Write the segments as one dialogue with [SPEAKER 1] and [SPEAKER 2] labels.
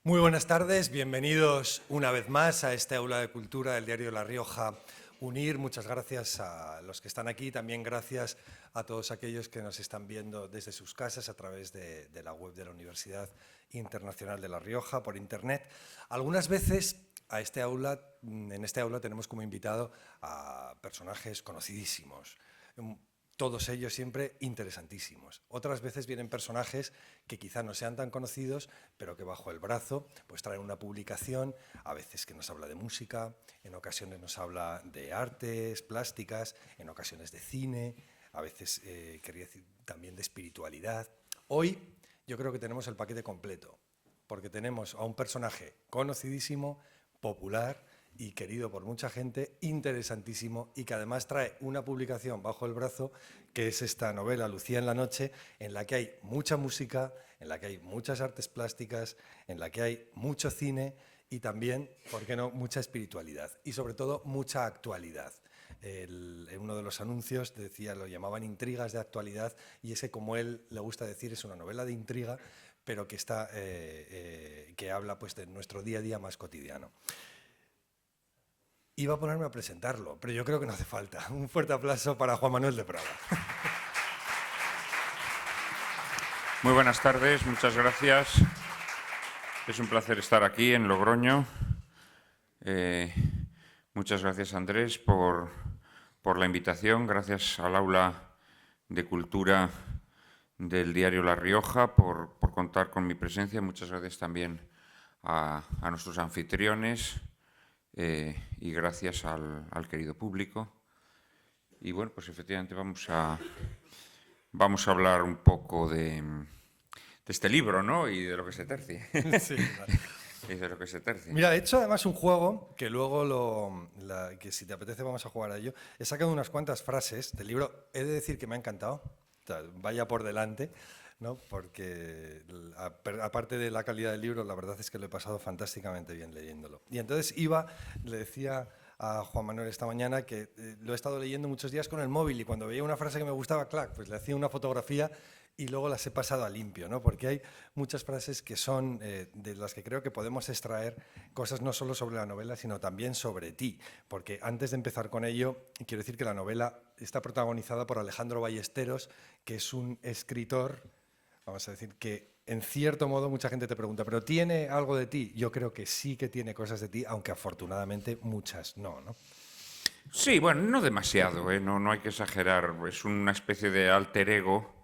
[SPEAKER 1] Muy buenas tardes, bienvenidos una vez más a este aula de cultura del diario La Rioja Unir. Muchas gracias a los que están aquí, también gracias a todos aquellos que nos están viendo desde sus casas a través de la web de la Universidad Internacional de La Rioja, por internet. Algunas veces en este aula tenemos como invitado a personajes conocidísimos, todos ellos siempre interesantísimos. Otras veces vienen personajes que quizá no sean tan conocidos, pero que bajo el brazo pues traen una publicación, a veces que nos habla de música, en ocasiones nos habla de artes plásticas, en ocasiones de cine, a veces quería decir también de espiritualidad. Hoy yo creo que tenemos el paquete completo, porque tenemos a un personaje conocidísimo, popular y querido por mucha gente, interesantísimo, y que además trae una publicación bajo el brazo, que es esta novela Lucía en la noche, en la que hay mucha música, en la que hay muchas artes plásticas, en la que hay mucho cine y también, ¿por qué no?, mucha espiritualidad y sobre todo mucha actualidad. En uno de los anuncios decía, lo llamaban intrigas de actualidad, y ese, como él le gusta decir, es una novela de intriga, pero que habla pues de nuestro día a día más cotidiano. Iba a ponerme a presentarlo, pero yo creo que no hace falta. Un fuerte aplauso para Juan Manuel de Prada.
[SPEAKER 2] Muy buenas tardes, muchas gracias. Es un placer estar aquí en Logroño. Muchas gracias, Andrés, por la invitación. Gracias al Aula de Cultura del diario La Rioja por contar con mi presencia. Muchas gracias también a nuestros anfitriones y gracias al querido público. Y bueno, pues efectivamente vamos a hablar un poco de este libro, ¿no? Y de lo que se tercie.
[SPEAKER 1] Sí, vale.
[SPEAKER 2] Y de lo que se tercie.
[SPEAKER 1] Mira, he hecho además un juego que luego, que si te apetece vamos a jugar a ello. He sacado unas cuantas frases del libro. He de decir que me ha encantado. O sea, vaya por delante, ¿no? Porque aparte de la calidad del libro, la verdad es que lo he pasado fantásticamente bien leyéndolo. Y entonces le decía a Juan Manuel esta mañana que lo he estado leyendo muchos días con el móvil, y cuando veía una frase que me gustaba, clac, pues le hacía una fotografía y luego las he pasado a limpio, ¿no? Porque hay muchas frases que son de las que creo que podemos extraer cosas no solo sobre la novela, sino también sobre ti. Porque antes de empezar con ello, quiero decir que la novela está protagonizada por Alejandro Ballesteros, que es un escritor, vamos a decir, que en cierto modo mucha gente te pregunta, ¿pero tiene algo de ti? Yo creo que sí que tiene cosas de ti, aunque afortunadamente muchas no, ¿no?
[SPEAKER 2] Sí, bueno, no demasiado, ¿eh? No hay que exagerar. Es una especie de alter ego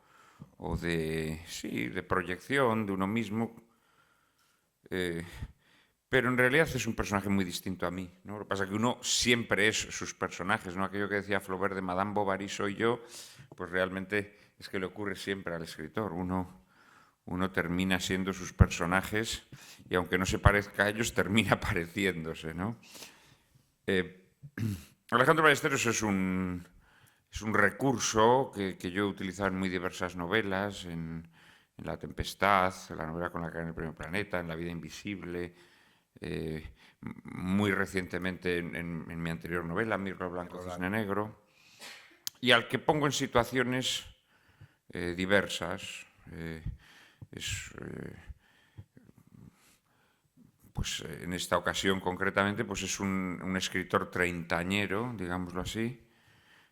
[SPEAKER 2] o de proyección de uno mismo. Pero en realidad es un personaje muy distinto a mí, ¿no? Lo que pasa es que uno siempre es sus personajes, ¿no? Aquello que decía Flaubert de Madame Bovary soy yo, pues realmente es que le ocurre siempre al escritor. Uno termina siendo sus personajes y aunque no se parezca a ellos, termina pareciéndose, ¿no? Alejandro Ballesteros es un recurso que yo he utilizado en muy diversas novelas, en La Tempestad, en la novela con la que en el Primer Planeta, en La Vida Invisible, muy recientemente en mi anterior novela, Mirlo Blanco, Cisne Negro, y al que pongo en situaciones diversas. Pues en esta ocasión concretamente pues es un escritor treintañero, digámoslo así,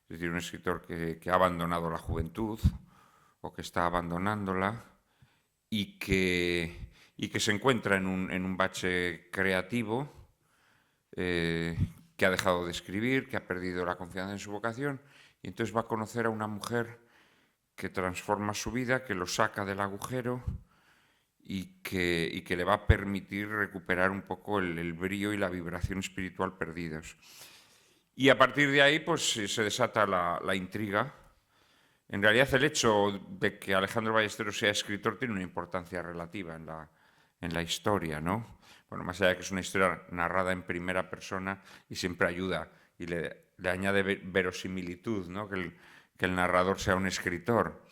[SPEAKER 2] es decir, un escritor que ha abandonado la juventud o que está abandonándola y que se encuentra en un bache creativo, que ha dejado de escribir, que ha perdido la confianza en su vocación, y entonces va a conocer a una mujer que transforma su vida, que lo saca del agujero y que le va a permitir recuperar un poco el brío y la vibración espiritual perdidos. Y a partir de ahí pues se desata la intriga. En realidad el hecho de que Alejandro Ballesteros sea escritor tiene una importancia relativa en la historia, ¿no? Bueno, más allá de que es una historia narrada en primera persona y siempre ayuda y le añade verosimilitud, ¿no? Que el narrador sea un escritor.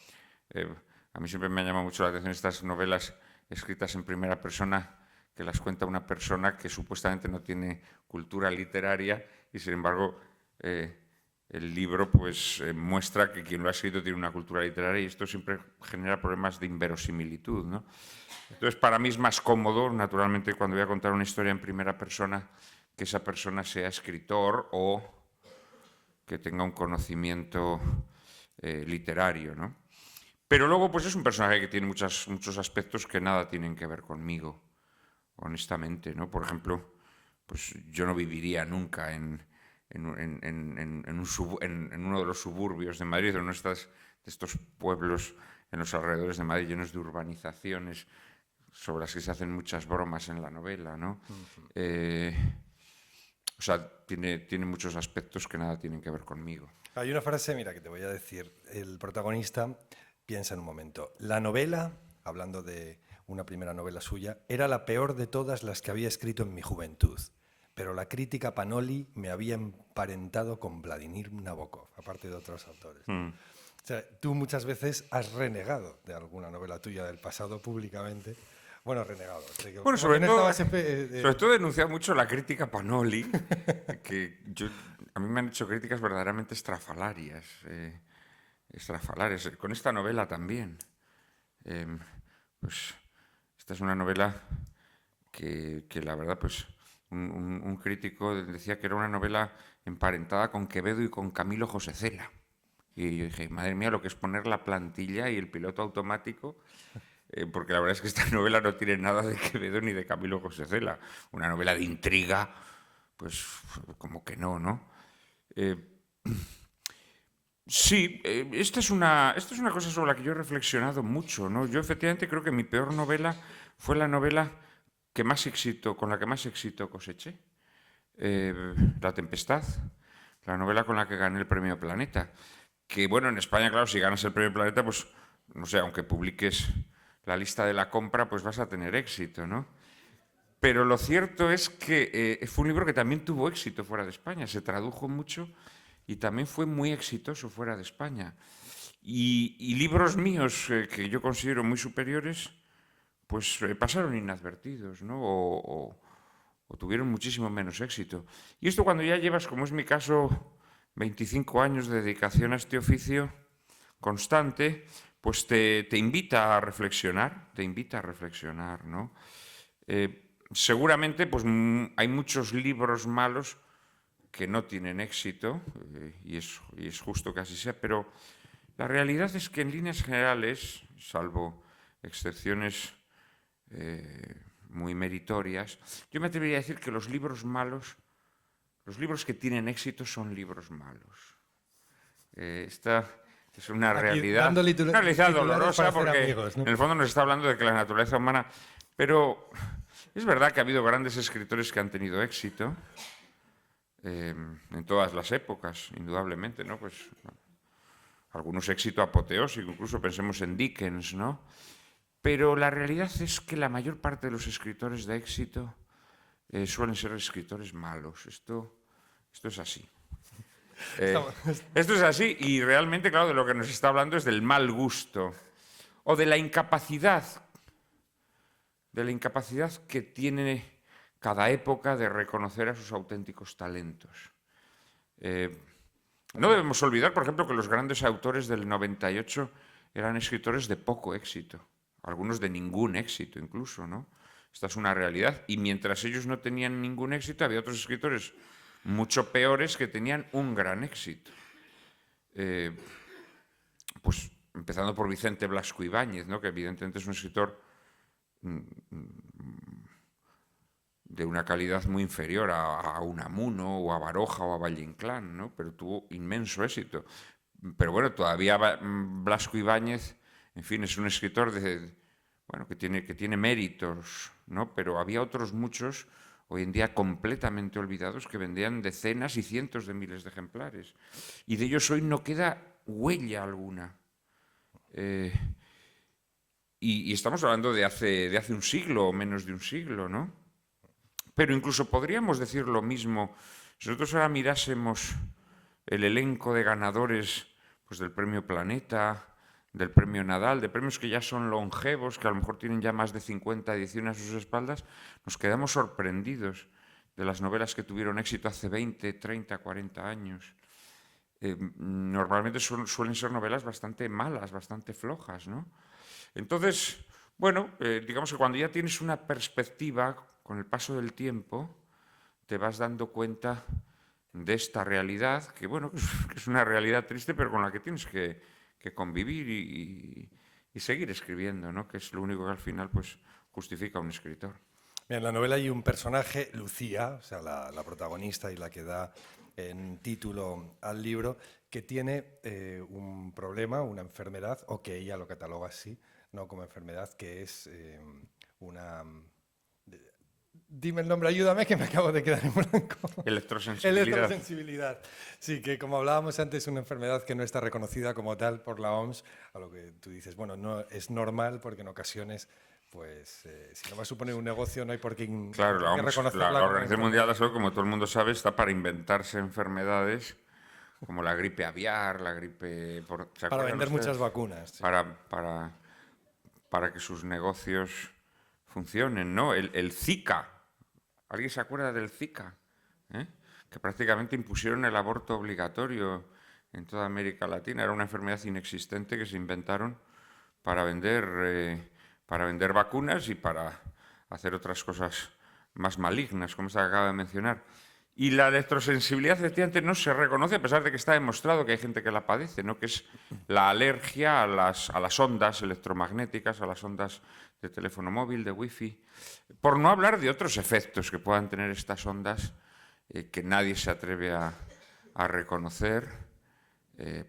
[SPEAKER 2] A mí siempre me ha llamado mucho la atención estas novelas escritas en primera persona que las cuenta una persona que supuestamente no tiene cultura literaria y sin embargo el libro pues muestra que quien lo ha escrito tiene una cultura literaria y esto siempre genera problemas de inverosimilitud, ¿no? Entonces, para mí es más cómodo, naturalmente, cuando voy a contar una historia en primera persona, que esa persona sea escritor o que tenga un conocimiento literario, ¿no? Pero luego, pues es un personaje que tiene muchos aspectos que nada tienen que ver conmigo, honestamente, ¿no? Por ejemplo, pues yo no viviría nunca en uno de los suburbios de Madrid, en uno de estos pueblos en los alrededores de Madrid llenos de urbanizaciones sobre las que se hacen muchas bromas en la novela, ¿no? O sea, tiene muchos aspectos que nada tienen que ver conmigo.
[SPEAKER 1] Hay una frase, mira, que te voy a decir. El protagonista piensa en un momento. La novela, hablando de una primera novela suya, era la peor de todas las que había escrito en mi juventud. Pero la crítica Panoli me había emparentado con Vladimir Nabokov, aparte de otros autores. O sea, tú muchas veces has renegado de alguna novela tuya del pasado públicamente. Bueno, renegado.
[SPEAKER 2] Bueno, sobre todo he denunciado mucho la crítica Panoli, que a mí me han hecho críticas verdaderamente estrafalarias. Con esta novela también. Pues esta es una novela que la verdad, pues un crítico decía que era una novela emparentada con Quevedo y con Camilo José Cela. Y yo dije, madre mía, lo que es poner la plantilla y el piloto automático, porque la verdad es que esta novela no tiene nada de Quevedo ni de Camilo José Cela. Una novela de intriga, pues como que no, ¿no? Sí, esta es una cosa sobre la que yo he reflexionado mucho, ¿no? Yo efectivamente creo que mi peor novela fue la novela con la que más éxito coseché. La Tempestad, la novela con la que gané el Premio Planeta. Que bueno, en España, claro, si ganas el Premio Planeta, pues, no sé, aunque publiques la lista de la compra, pues vas a tener éxito, ¿no? Pero lo cierto es que fue un libro que también tuvo éxito fuera de España, se tradujo mucho y también fue muy exitoso fuera de España. Y libros míos que yo considero muy superiores, pues pasaron inadvertidos, ¿no? O tuvieron muchísimo menos éxito. Y esto cuando ya llevas, como es mi caso, 25 años de dedicación a este oficio constante, pues te invita a reflexionar, ¿no? Seguramente pues, hay muchos libros malos que no tienen éxito, y es justo que así sea, pero la realidad es que en líneas generales, salvo excepciones muy meritorias, yo me atrevería a decir que los libros malos, los libros que tienen éxito son libros malos. Esta es una realidad dolorosa porque amigos, ¿no? En el fondo nos está hablando de que la naturaleza humana... Pero es verdad que ha habido grandes escritores que han tenido éxito en todas las épocas, indudablemente, ¿no? Pues algunos éxito apoteósico, incluso pensemos en Dickens, ¿no? Pero la realidad es que la mayor parte de los escritores de éxito suelen ser escritores malos. Esto es así. Esto es así y realmente, claro, de lo que nos está hablando es del mal gusto o de la incapacidad que tiene cada época de reconocer a sus auténticos talentos. No debemos olvidar, por ejemplo, que los grandes autores del 98 eran escritores de poco éxito, algunos de ningún éxito incluso, ¿no? Esta es una realidad. Y mientras ellos no tenían ningún éxito, había otros escritores mucho peores que tenían un gran éxito. Pues empezando por Vicente Blasco Ibáñez, ¿no? Que evidentemente es un escritor de una calidad muy inferior a Unamuno o a Baroja o a Valle Inclán, ¿no? Pero tuvo inmenso éxito. Pero bueno, todavía Blasco Ibáñez, en fin, es un escritor que tiene méritos, ¿no? Pero había otros muchos hoy en día completamente olvidados que vendían decenas y cientos de miles de ejemplares. Y de ellos hoy no queda huella alguna. Y estamos hablando de hace un siglo o menos de un siglo, ¿no? Pero incluso podríamos decir lo mismo si nosotros ahora mirásemos el elenco de ganadores pues, del Premio Planeta, del Premio Nadal, de premios que ya son longevos, que a lo mejor tienen ya más de 50 ediciones a sus espaldas, nos quedamos sorprendidos de las novelas que tuvieron éxito hace 20, 30, 40 años. normalmente suelen ser novelas bastante malas, bastante flojas, ¿no? Entonces, bueno, digamos que cuando ya tienes una perspectiva, con el paso del tiempo, te vas dando cuenta de esta realidad, que bueno, que es una realidad triste, pero con la que tienes que convivir y seguir escribiendo, ¿no? Que es lo único que al final pues, justifica a un escritor.
[SPEAKER 1] En la novela hay un personaje, Lucía, o sea, la protagonista y la que da en título al libro, que tiene un problema, una enfermedad, o que ella lo cataloga así, no como enfermedad, que es una... Dime el nombre, ayúdame, que me acabo de quedar en blanco.
[SPEAKER 2] Electrosensibilidad.
[SPEAKER 1] Electrosensibilidad. Sí, que como hablábamos antes, es una enfermedad que no está reconocida como tal por la OMS, a lo que tú dices, bueno, no es normal porque en ocasiones, pues, si no va a suponer un negocio, no hay por qué,
[SPEAKER 2] Claro, la
[SPEAKER 1] hay que
[SPEAKER 2] OMS,
[SPEAKER 1] reconocerla
[SPEAKER 2] la
[SPEAKER 1] como
[SPEAKER 2] Organización Mundial de la
[SPEAKER 1] enfermedad.
[SPEAKER 2] Salud, como todo el mundo sabe, está para inventarse enfermedades como la gripe aviar, la gripe... ¿Se
[SPEAKER 1] Para
[SPEAKER 2] acuerdan
[SPEAKER 1] vender muchas
[SPEAKER 2] ustedes?
[SPEAKER 1] vacunas. Sí.
[SPEAKER 2] Para, para, para que sus negocios funcionen, ¿no? El Zika. ¿Alguien se acuerda del Zika? ¿Eh? Que prácticamente impusieron el aborto obligatorio en toda América Latina. Era una enfermedad inexistente que se inventaron para vender vacunas y para hacer otras cosas más malignas, como esta que acaba de mencionar. Y la electrosensibilidad efectivamente no se reconoce, a pesar de que está demostrado que hay gente que la padece, ¿no? Que es la alergia a las ondas electromagnéticas, a las ondas de teléfono móvil, de wifi, por no hablar de otros efectos que puedan tener estas ondas que nadie se atreve a reconocer,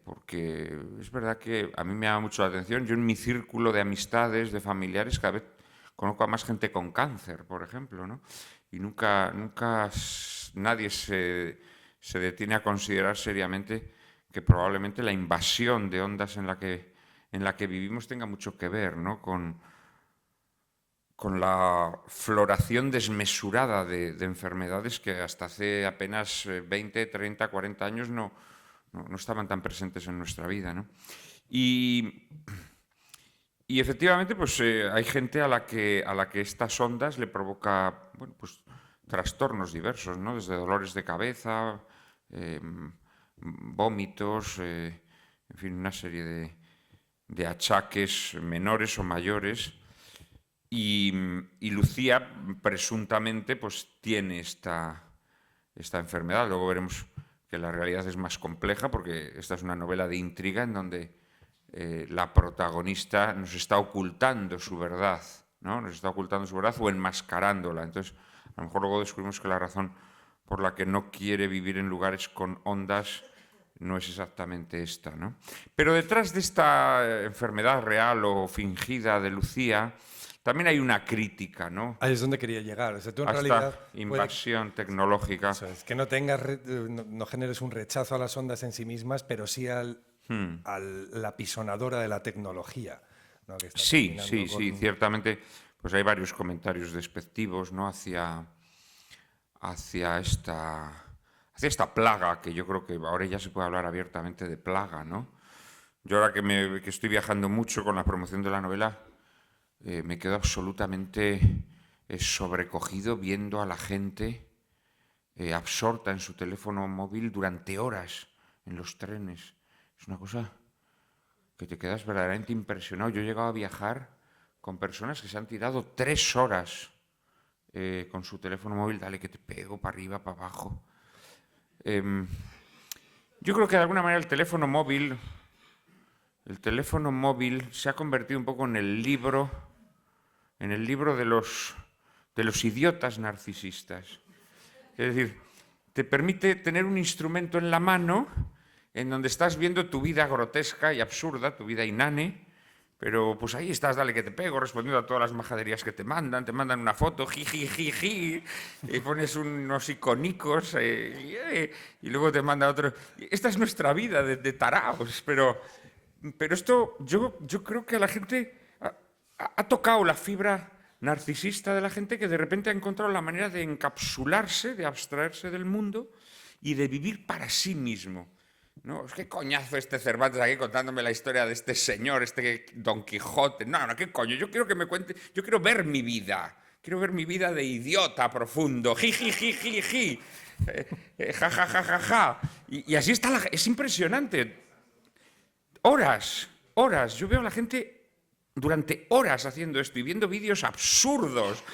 [SPEAKER 2] porque es verdad que a mí me llama mucho la atención. Yo en mi círculo de amistades, de familiares, cada vez conozco a más gente con cáncer, por ejemplo, ¿no? Y nunca nadie se detiene a considerar seriamente que probablemente la invasión de ondas en la que vivimos tenga mucho que ver, ¿no? Con la floración desmesurada de enfermedades que hasta hace apenas 20, 30, 40 años no estaban tan presentes en nuestra vida, ¿no? Y, y efectivamente, pues hay gente a la que estas ondas le provoca, bueno, pues trastornos diversos, ¿no? Desde dolores de cabeza, vómitos, en fin, una serie de achaques menores o mayores. Y Lucía, presuntamente, pues tiene esta enfermedad. Luego veremos que la realidad es más compleja porque esta es una novela de intriga en donde la protagonista nos está ocultando su verdad, ¿no? Nos está ocultando su verdad o enmascarándola. Entonces, a lo mejor luego descubrimos que la razón por la que no quiere vivir en lugares con ondas no es exactamente esta, ¿no? Pero detrás de esta enfermedad real o fingida de Lucía también hay una crítica, ¿no?
[SPEAKER 1] Ahí es donde quería llegar. O sea, tú en
[SPEAKER 2] A esta
[SPEAKER 1] realidad puede,
[SPEAKER 2] invasión tecnológica.
[SPEAKER 1] eso es, que no tengas, no generes un rechazo a las ondas en sí mismas, pero sí a la pisonadora de la tecnología, ¿no? Que está
[SPEAKER 2] Sí,
[SPEAKER 1] terminando
[SPEAKER 2] sí, sí,
[SPEAKER 1] con...
[SPEAKER 2] ciertamente, pues hay varios comentarios despectivos, ¿no? Hacia esta plaga, que yo creo que ahora ya se puede hablar abiertamente de plaga, ¿no? Yo ahora que estoy viajando mucho con la promoción de la novela, me quedo absolutamente sobrecogido viendo a la gente absorta en su teléfono móvil durante horas en los trenes. Es una cosa que te quedas verdaderamente impresionado. Yo he llegado a viajar con personas que se han tirado 3 horas con su teléfono móvil, dale que te pego, para arriba, para abajo. Yo creo que de alguna manera el teléfono móvil se ha convertido un poco en el libro de los idiotas narcisistas. Es decir, te permite tener un instrumento en la mano en donde estás viendo tu vida grotesca y absurda, tu vida inane, pero pues ahí estás, dale que te pego, respondiendo a todas las majaderías que te mandan una foto, jiji, y pones unos iconicos, y luego te manda otro. Esta es nuestra vida de taraos, pero esto yo creo que a la gente ha tocado la fibra narcisista de la gente que de repente ha encontrado la manera de encapsularse, de abstraerse del mundo y de vivir para sí mismo. No, es que coñazo este Cervantes aquí contándome la historia de este señor, este Don Quijote. No, qué coño, yo quiero que me cuente, yo quiero ver mi vida. quiero ver mi vida de idiota profundo, ja, ja, ja, ja, ja. Y así está, es impresionante. Horas, horas. Yo veo a la gente durante horas haciendo esto y viendo vídeos absurdos,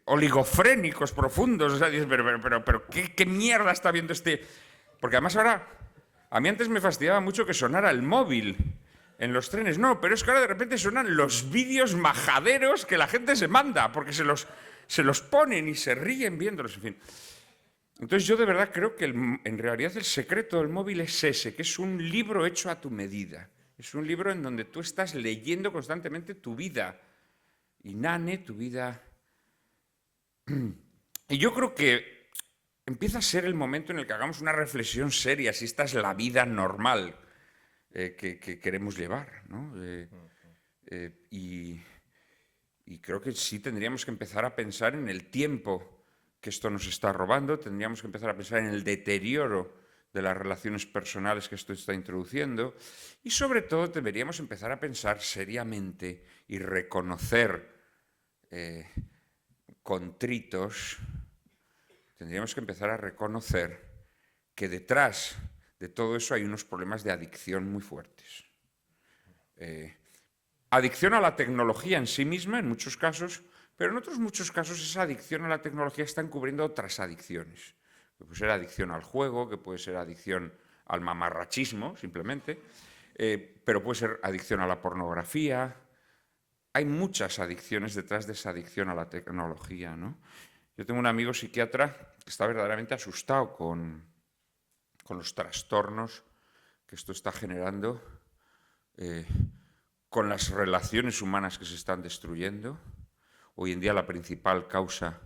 [SPEAKER 2] oligofrénicos, profundos. O sea, dices, pero ¿qué mierda está viendo este? Porque además ahora, a mí antes me fastidiaba mucho que sonara el móvil en los trenes. No, pero es que ahora de repente suenan los vídeos majaderos que la gente se manda, porque se los ponen y se ríen viéndolos, en fin. Entonces yo de verdad creo que en realidad el secreto del móvil es ese, que es un libro hecho a tu medida. Es un libro en donde tú estás leyendo constantemente tu vida inane, tu vida. Y yo creo que empieza a ser el momento en el que hagamos una reflexión seria si esta es la vida normal que queremos llevar, ¿no? Y creo que sí tendríamos que empezar a pensar en el tiempo que esto nos está robando, tendríamos que empezar a pensar en el deterioro de las relaciones personales que esto está introduciendo y sobre todo deberíamos empezar a pensar seriamente y reconocer contritos, tendríamos que empezar a reconocer que detrás de todo eso hay unos problemas de adicción muy fuertes. Adicción a la tecnología en sí misma, en muchos casos, pero en otros muchos casos esa adicción a la tecnología está encubriendo otras adicciones. Que puede ser adicción al juego, que puede ser adicción al mamarrachismo, simplemente, pero puede ser adicción a la pornografía. Hay muchas adicciones detrás de esa adicción a la tecnología, ¿no? Yo tengo un amigo psiquiatra que está verdaderamente asustado con los trastornos que esto está generando, con las relaciones humanas que se están destruyendo. Hoy en día la principal causa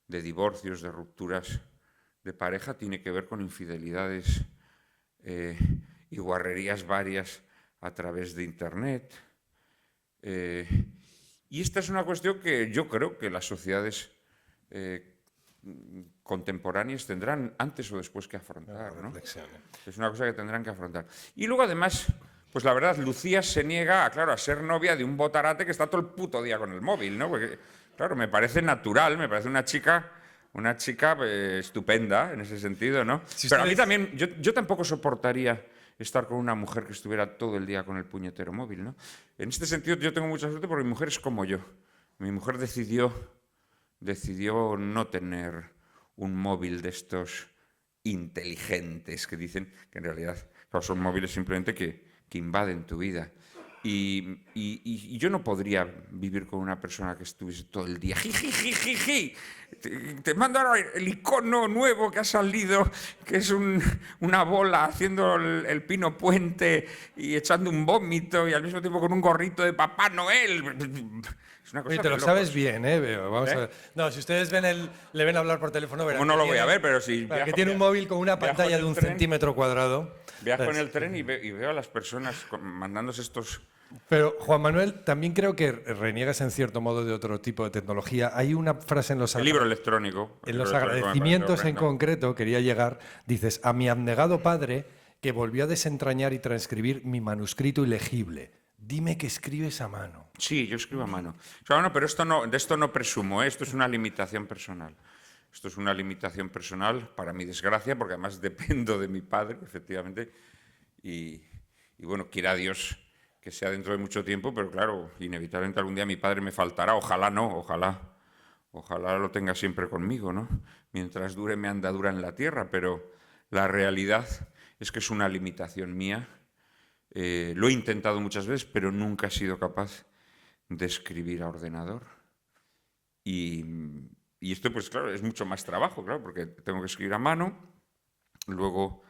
[SPEAKER 2] de divorcios, de rupturas de pareja, tiene que ver con infidelidades y guarrerías varias a través de Internet. Y esta es una cuestión que yo creo que las sociedades contemporáneas tendrán antes o después que afrontar, ¿no? Es una cosa que tendrán que afrontar. Y luego además, pues la verdad, Lucía se niega a ser novia de un botarate que está todo el puto día con el móvil, ¿no? Porque, claro, me parece natural, me parece una chica estupenda en ese sentido, ¿no? Si pero a mí también, yo tampoco soportaría estar con una mujer que estuviera todo el día con el puñetero móvil, ¿no? En este sentido yo tengo mucha suerte porque mi mujer es como yo. Mi mujer decidió no tener un móvil de estos inteligentes que dicen que en realidad son móviles simplemente que invaden tu vida. Y yo no podría vivir con una persona que estuviese todo el día te mando ahora el icono nuevo que ha salido, que es una bola haciendo el pino puente y echando un vómito y al mismo tiempo con un gorrito de Papá Noel. Es una cosa.
[SPEAKER 1] Oye, te lo sabes bien, veo. Vamos a ver. No, si ustedes le ven hablar por teléfono, verán.
[SPEAKER 2] No lo voy a ver, pero si.
[SPEAKER 1] Que tiene un móvil con una pantalla de 1 centímetro cuadrado.
[SPEAKER 2] Viajo en el tren y veo a las personas mandándose estos.
[SPEAKER 1] Pero, Juan Manuel, también creo que reniegas en cierto modo de otro tipo de tecnología. Hay una frase en los...
[SPEAKER 2] El libro electrónico.
[SPEAKER 1] En los agradecimientos en concreto, quería llegar, dices, a mi abnegado padre que volvió a desentrañar y transcribir mi manuscrito ilegible. Dime que escribes a mano.
[SPEAKER 2] Sí, yo escribo a mano. O sea, bueno, pero de esto no presumo, esto es una limitación personal. Esto es una limitación personal, para mi desgracia, porque además dependo de mi padre, efectivamente. Y bueno, quiera Dios que sea dentro de mucho tiempo, pero claro, inevitablemente algún día mi padre me faltará. Ojalá no, ojalá lo tenga siempre conmigo, ¿no? Mientras dure mi andadura en la tierra, pero la realidad es que es una limitación mía. Lo he intentado muchas veces, pero nunca he sido capaz de escribir a ordenador. Y esto, pues claro, es mucho más trabajo, claro, porque tengo que escribir a mano, luego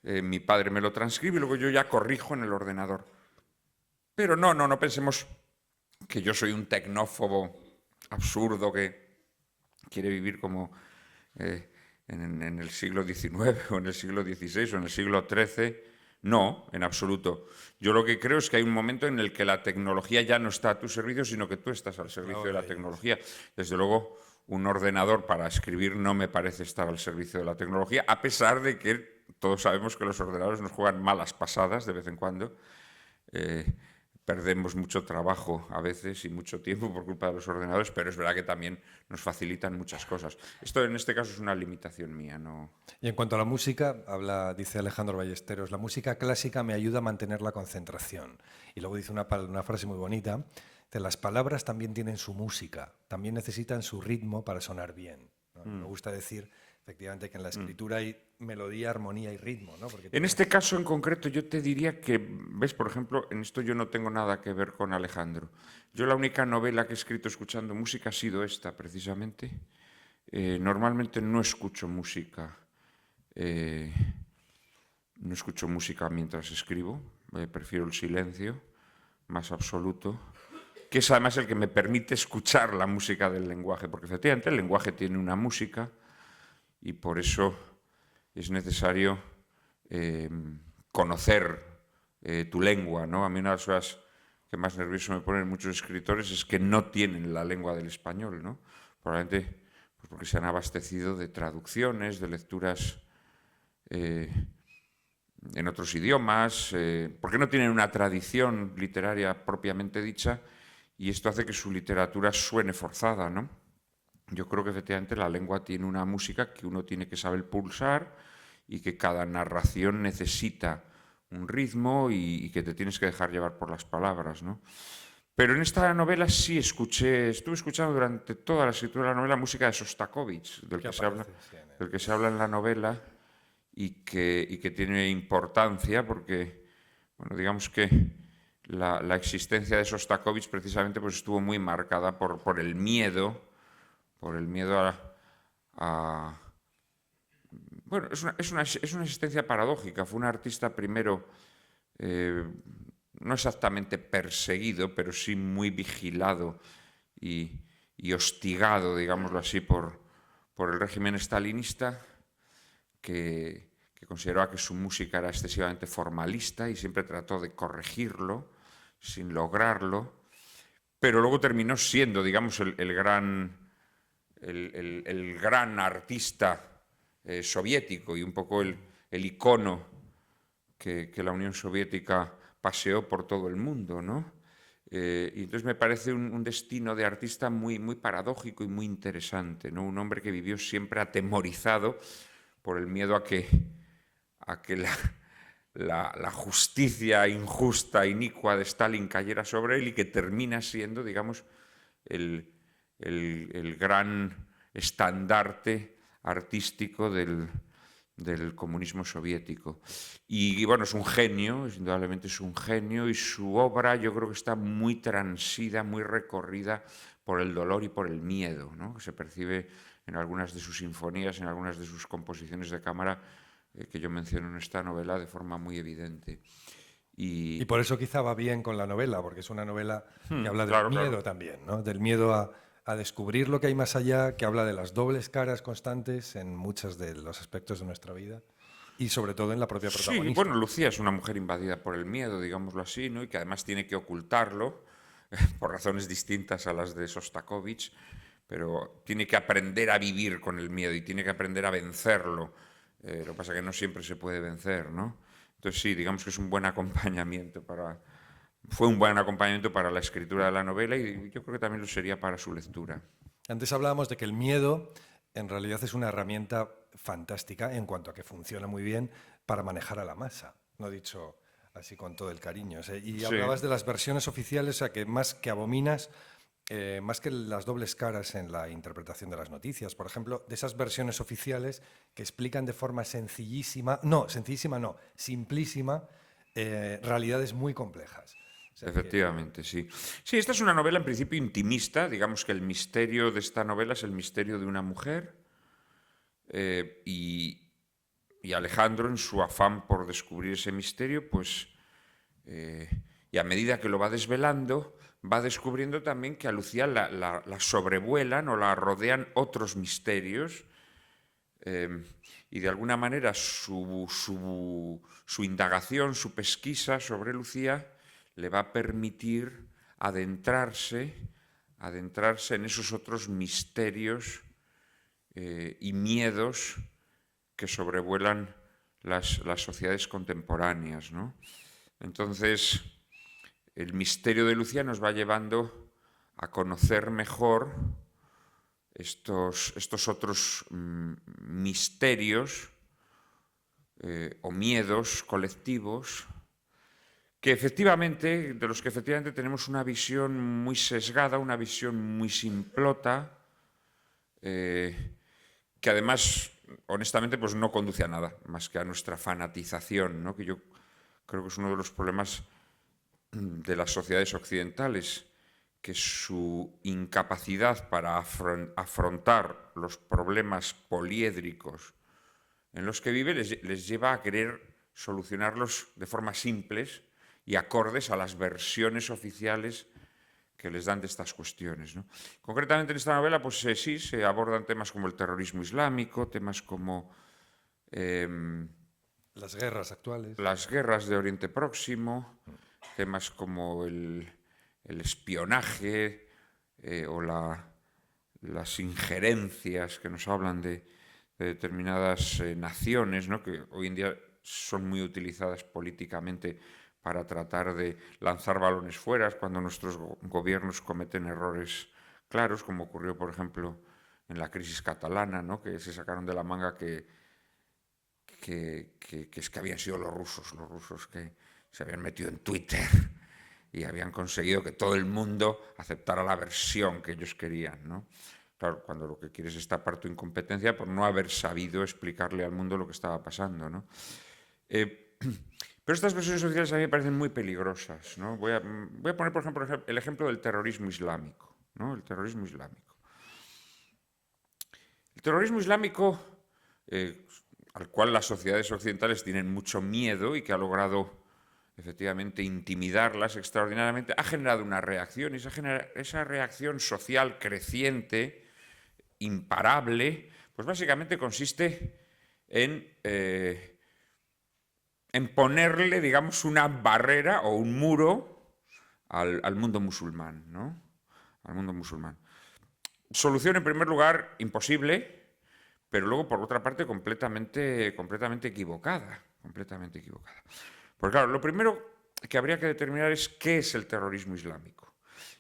[SPEAKER 2] mi padre me lo transcribe y luego yo ya corrijo en el ordenador. Pero no pensemos que yo soy un tecnófobo absurdo que quiere vivir como en el siglo XIX o en el siglo XVI o en el siglo XIII. No, en absoluto. Yo lo que creo es que hay un momento en el que la tecnología ya no está a tu servicio, sino que tú estás al servicio de la tecnología. Desde luego, un ordenador para escribir no me parece estar al servicio de la tecnología, a pesar de que todos sabemos que los ordenadores nos juegan malas pasadas de vez en cuando. perdemos mucho trabajo a veces y mucho tiempo por culpa de los ordenadores, pero es verdad que también nos facilitan muchas cosas. Esto en este caso es una limitación mía, no.
[SPEAKER 1] Y en cuanto a la música, dice Alejandro Ballesteros, la música clásica me ayuda a mantener la concentración. Y luego dice una frase muy bonita, que las palabras también tienen su música, también necesitan su ritmo para sonar bien, ¿no? Me gusta decir, efectivamente, que en la escritura hay melodía, armonía y ritmo, ¿no? Porque
[SPEAKER 2] En este caso en concreto yo te diría que, ves, por ejemplo, en esto yo no tengo nada que ver con Alejandro. Yo la única novela que he escrito escuchando música ha sido esta, precisamente. Normalmente no escucho música. eh, no escucho música mientras escribo. Prefiero el silencio más absoluto, que es además el que me permite escuchar la música del lenguaje, porque efectivamente el lenguaje tiene una música y por eso es necesario conocer tu lengua, ¿no? A mí una de las cosas que más nervioso me ponen muchos escritores es que no tienen la lengua del español, ¿no? Probablemente pues porque se han abastecido de traducciones, de lecturas en otros idiomas, porque no tienen una tradición literaria propiamente dicha y esto hace que su literatura suene forzada, ¿no? Yo creo que efectivamente la lengua tiene una música que uno tiene que saber pulsar y que cada narración necesita un ritmo y que te tienes que dejar llevar por las palabras, ¿no? Pero en esta novela sí estuve escuchando durante toda la escritura de la novela música de Sostakovich,
[SPEAKER 1] ¿qué aparece? Sí,
[SPEAKER 2] del que se habla en la novela y que tiene importancia porque, bueno, digamos que la existencia de Sostakovich precisamente pues estuvo muy marcada por el miedo a bueno, es una existencia paradójica. Fue un artista primero no exactamente perseguido, pero sí muy vigilado y hostigado, digámoslo así, por el régimen stalinista, que consideraba que su música era excesivamente formalista y siempre trató de corregirlo sin lograrlo, pero luego terminó siendo, digamos, el gran artista soviético y un poco el icono que la Unión Soviética paseó por todo el mundo, ¿no? Y entonces me parece un destino de artista muy, muy paradójico y muy interesante, ¿no? Un hombre que vivió siempre atemorizado por el miedo a que la justicia injusta, inicua de Stalin cayera sobre él y que termina siendo, digamos, el gran estandarte artístico del comunismo soviético. Y bueno, es un genio, indudablemente es un genio, y su obra yo creo que está muy transida, muy recorrida por el dolor y por el miedo, ¿no? Que se percibe en algunas de sus sinfonías, en algunas de sus composiciones de cámara, que yo menciono en esta novela de forma muy evidente.
[SPEAKER 1] Y por eso quizá va bien con la novela, porque es una novela que habla del
[SPEAKER 2] Claro,
[SPEAKER 1] miedo
[SPEAKER 2] claro.
[SPEAKER 1] también, ¿no? Del miedo a descubrir lo que hay más allá, que habla de las dobles caras constantes en muchos de los aspectos de nuestra vida y sobre todo en la propia
[SPEAKER 2] Sí, bueno,
[SPEAKER 1] protagonista.
[SPEAKER 2] Lucía es una mujer invadida por el miedo, digámoslo así, ¿no? Y que además tiene que ocultarlo por razones distintas a las de Sostakovich, pero tiene que aprender a vivir con el miedo y tiene que aprender a vencerlo. Lo que pasa es que no siempre se puede vencer, ¿no? Entonces sí, digamos que es un buen acompañamiento fue un buen acompañamiento para la escritura de la novela y yo creo que también lo sería para su lectura.
[SPEAKER 1] Antes hablábamos de que el miedo en realidad es una herramienta fantástica en cuanto a que funciona muy bien para manejar a la masa, no dicho así con todo el cariño. O sea, y
[SPEAKER 2] Sí.
[SPEAKER 1] hablabas de las versiones oficiales, o sea, que más que abominas, más que las dobles caras en la interpretación de las noticias, por ejemplo, de esas versiones oficiales que explican de forma sencillísima no, simplísima, realidades muy complejas. O sea que
[SPEAKER 2] Efectivamente, sí. Sí, esta es una novela en principio intimista, digamos que el misterio de esta novela es el misterio de una mujer eh, y, y Alejandro en su afán por descubrir ese misterio, pues, eh, y a medida que lo va desvelando, va descubriendo también que a Lucía la sobrevuelan o la rodean otros misterios y de alguna manera su indagación, su pesquisa sobre Lucía le va a permitir adentrarse en esos otros misterios y miedos que sobrevuelan las sociedades contemporáneas, ¿no? Entonces, el misterio de Lucía nos va llevando a conocer mejor estos otros misterios o miedos colectivos de los que efectivamente tenemos una visión muy sesgada, una visión muy simplota, que además, honestamente, pues no conduce a nada, más que a nuestra fanatización, ¿no? Que yo creo que es uno de los problemas de las sociedades occidentales, que su incapacidad para afrontar los problemas poliédricos en los que vive les lleva a querer solucionarlos de formas simples y acordes a las versiones oficiales que les dan de estas cuestiones, ¿no? Concretamente en esta novela, pues sí, se abordan temas como el terrorismo islámico, temas como
[SPEAKER 1] las guerras actuales,
[SPEAKER 2] las guerras de Oriente Próximo, temas como el espionaje o las injerencias que nos hablan de determinadas naciones, ¿no? Que hoy en día son muy utilizadas políticamente para tratar de lanzar balones fuera cuando nuestros gobiernos cometen errores claros, como ocurrió, por ejemplo, en la crisis catalana, ¿no? Que se sacaron de la manga que es que habían sido los rusos que se habían metido en Twitter y habían conseguido que todo el mundo aceptara la versión que ellos querían, ¿no? Claro, cuando lo que quieres es tapar tu incompetencia por no haber sabido explicarle al mundo lo que estaba pasando, ¿no? Pero estas versiones sociales a mí me parecen muy peligrosas, ¿no? Voy a poner, por ejemplo, el ejemplo del terrorismo islámico, ¿no? El terrorismo islámico. El terrorismo islámico, al cual las sociedades occidentales tienen mucho miedo y que ha logrado efectivamente intimidarlas extraordinariamente, ha generado una reacción, y esa reacción social creciente, imparable, pues básicamente consiste en ponerle, digamos, una barrera o un muro al mundo musulmán, ¿no? Al mundo musulmán. Solución, en primer lugar, imposible, pero luego, por otra parte, completamente equivocada. Completamente equivocada. Porque claro, lo primero que habría que determinar es qué es el terrorismo islámico.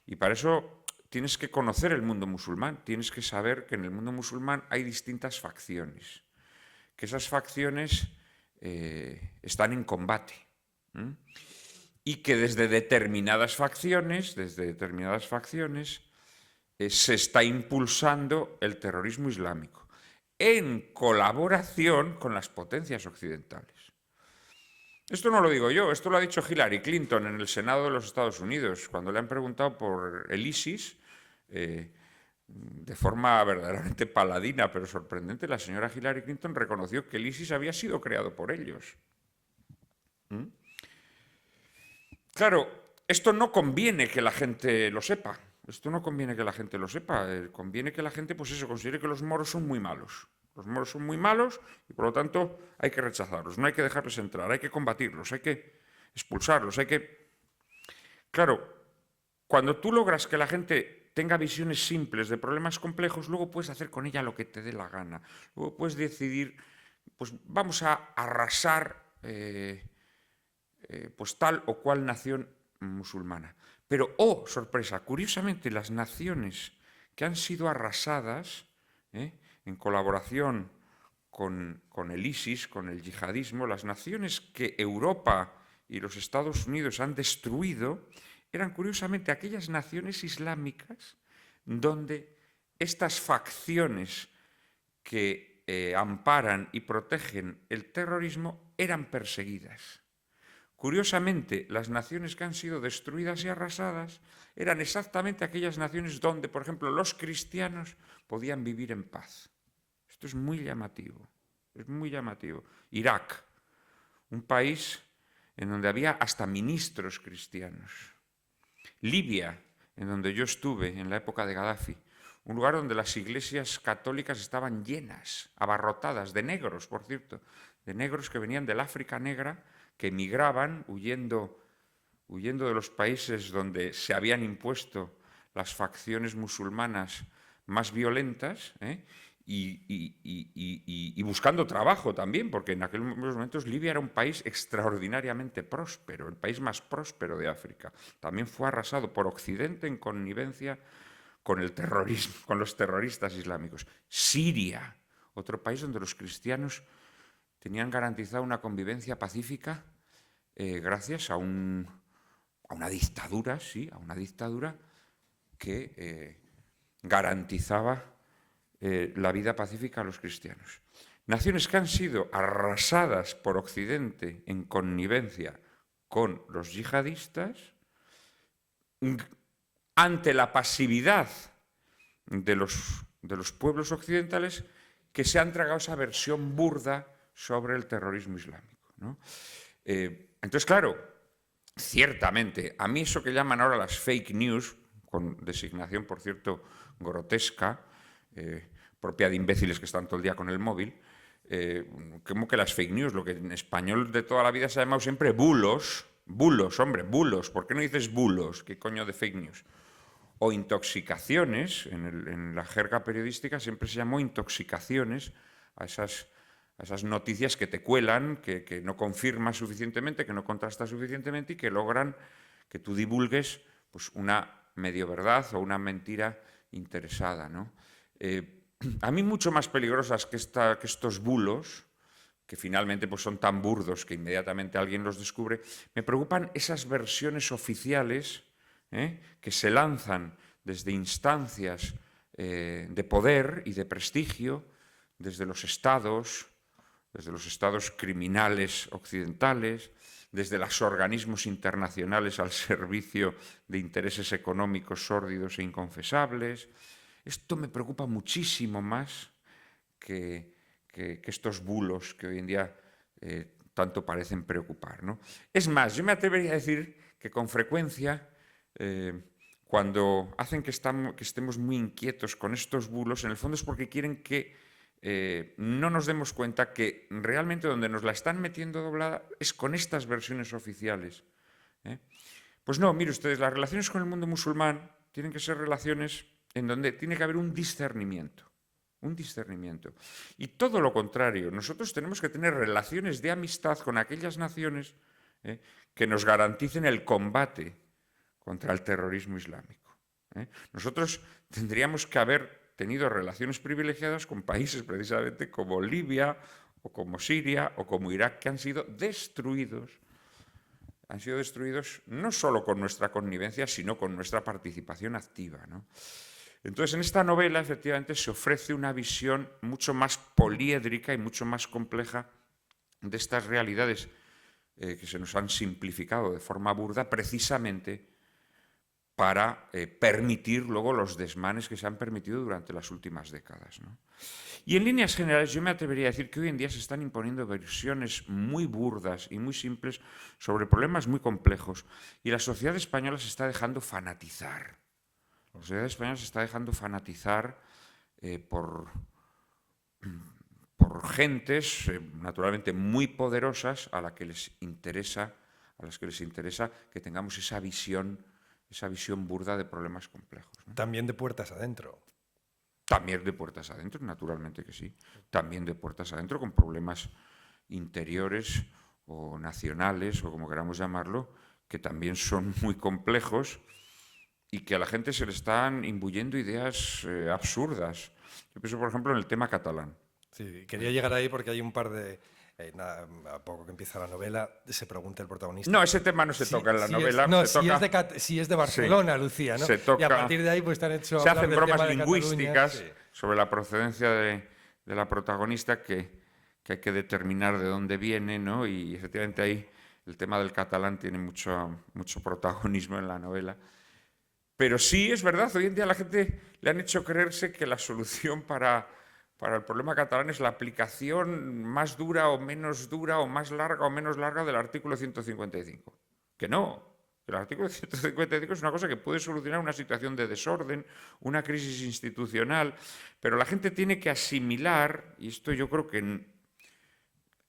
[SPEAKER 2] Y para eso tienes que conocer el mundo musulmán, tienes que saber que en el mundo musulmán hay distintas facciones, que esas facciones están en combate, y que desde determinadas facciones se está impulsando el terrorismo islámico en colaboración con las potencias occidentales. Esto no lo digo yo, esto lo ha dicho Hillary Clinton en el Senado de los Estados Unidos, cuando le han preguntado por el ISIS, de forma verdaderamente paladina, pero sorprendente, la señora Hillary Clinton reconoció que el ISIS había sido creado por ellos. Claro, esto no conviene que la gente lo sepa. Esto no conviene que la gente lo sepa. Conviene que la gente, pues eso, considere que los moros son muy malos. Los moros son muy malos y por lo tanto hay que rechazarlos. No hay que dejarles entrar, hay que combatirlos, hay que expulsarlos, hay que... Claro, cuando tú logras que la gente tenga visiones simples de problemas complejos, luego puedes hacer con ella lo que te dé la gana. Luego puedes decidir, pues vamos a arrasar pues tal o cual nación musulmana. Pero, oh, sorpresa, curiosamente las naciones que han sido arrasadas en colaboración con el ISIS, con el yihadismo, las naciones que Europa y los Estados Unidos han destruido, eran curiosamente aquellas naciones islámicas donde estas facciones que amparan y protegen el terrorismo eran perseguidas. Curiosamente, las naciones que han sido destruidas y arrasadas eran exactamente aquellas naciones donde, por ejemplo, los cristianos podían vivir en paz. Esto es muy llamativo, es muy llamativo. Irak, un país en donde había hasta ministros cristianos. Libia, en donde yo estuve en la época de Gaddafi, un lugar donde las iglesias católicas estaban llenas, abarrotadas, de negros, por cierto, de negros que venían del África negra, que emigraban huyendo de los países donde se habían impuesto las facciones musulmanas más violentas, y buscando trabajo también, porque en aquellos momentos Libia era un país extraordinariamente próspero, el país más próspero de África. También fue arrasado por Occidente en connivencia con el terrorismo, con los terroristas islámicos. Siria, otro país donde los cristianos tenían garantizada una convivencia pacífica gracias a una dictadura, sí, a una dictadura que garantizaba la vida pacífica a los cristianos. Naciones que han sido arrasadas por Occidente en connivencia con los yihadistas ante la pasividad de los pueblos occidentales que se han tragado esa versión burda sobre el terrorismo islámico, ¿no? Entonces, claro, ciertamente, a mí eso que llaman ahora las fake news, con designación, por cierto, grotesca, propia de imbéciles que están todo el día con el móvil, como que las fake news, lo que en español de toda la vida se ha llamado siempre bulos, hombre, bulos, ¿por qué no dices bulos? ¿Qué coño de fake news? O intoxicaciones, en la jerga periodística siempre se llamó intoxicaciones a esas noticias que te cuelan, que no confirmas suficientemente, que no contrastas suficientemente y que logran que tú divulgues pues, una medio verdad o una mentira interesada, ¿no? A mí mucho más peligrosas que estos bulos, que finalmente pues, son tan burdos que inmediatamente alguien los descubre, me preocupan esas versiones oficiales que se lanzan desde instancias de poder y de prestigio, desde los estados criminales occidentales, desde los organismos internacionales al servicio de intereses económicos sórdidos e inconfesables. Esto me preocupa muchísimo más que estos bulos que hoy en día tanto parecen preocupar, ¿no? Es más, yo me atrevería a decir que con frecuencia, cuando hacen que estemos muy inquietos con estos bulos, en el fondo es porque quieren que no nos demos cuenta que realmente donde nos la están metiendo doblada es con estas versiones oficiales. Pues no, mire ustedes, las relaciones con el mundo musulmán tienen que ser relaciones en donde tiene que haber un discernimiento. Y todo lo contrario, nosotros tenemos que tener relaciones de amistad con aquellas naciones que nos garanticen el combate contra el terrorismo islámico. Nosotros tendríamos que haber tenido relaciones privilegiadas con países precisamente como Libia o como Siria o como Irak, que han sido destruidos no solo con nuestra connivencia, sino con nuestra participación activa, ¿no? Entonces, en esta novela, efectivamente, se ofrece una visión mucho más poliédrica y mucho más compleja de estas realidades que se nos han simplificado de forma burda, precisamente para permitir luego los desmanes que se han permitido durante las últimas décadas, ¿no? Y en líneas generales yo me atrevería a decir que hoy en día se están imponiendo versiones muy burdas y muy simples sobre problemas muy complejos y la sociedad española se está dejando fanatizar. La sociedad española se está dejando fanatizar por gentes naturalmente muy poderosas a las que les interesa que tengamos esa visión burda de problemas complejos, ¿no?
[SPEAKER 1] También de puertas adentro.
[SPEAKER 2] También de puertas adentro, naturalmente que sí. También de puertas adentro con problemas interiores o nacionales o como queramos llamarlo, que también son muy complejos y que a la gente se le están imbuyendo ideas absurdas. Yo pienso, por ejemplo, en el tema catalán.
[SPEAKER 1] Sí, quería llegar ahí porque hay un par de... a poco que empieza la novela, se pregunta el protagonista.
[SPEAKER 2] No, ese tema no se toca en la novela.
[SPEAKER 1] Si es de Barcelona, sí, Lucía, ¿no?
[SPEAKER 2] Se toca,
[SPEAKER 1] y a partir de ahí pues te han hecho...
[SPEAKER 2] Se hacen bromas
[SPEAKER 1] de
[SPEAKER 2] lingüísticas
[SPEAKER 1] sí.
[SPEAKER 2] sobre la procedencia de la protagonista que hay que determinar de dónde viene, ¿no? Y efectivamente ahí el tema del catalán tiene mucho protagonismo en la novela. Pero sí, es verdad, hoy en día a la gente le han hecho creerse que la solución para el problema catalán es la aplicación más dura o menos dura o más larga o menos larga del artículo 155. Que no. El artículo 155 es una cosa que puede solucionar una situación de desorden, una crisis institucional, pero la gente tiene que asimilar, y esto yo creo que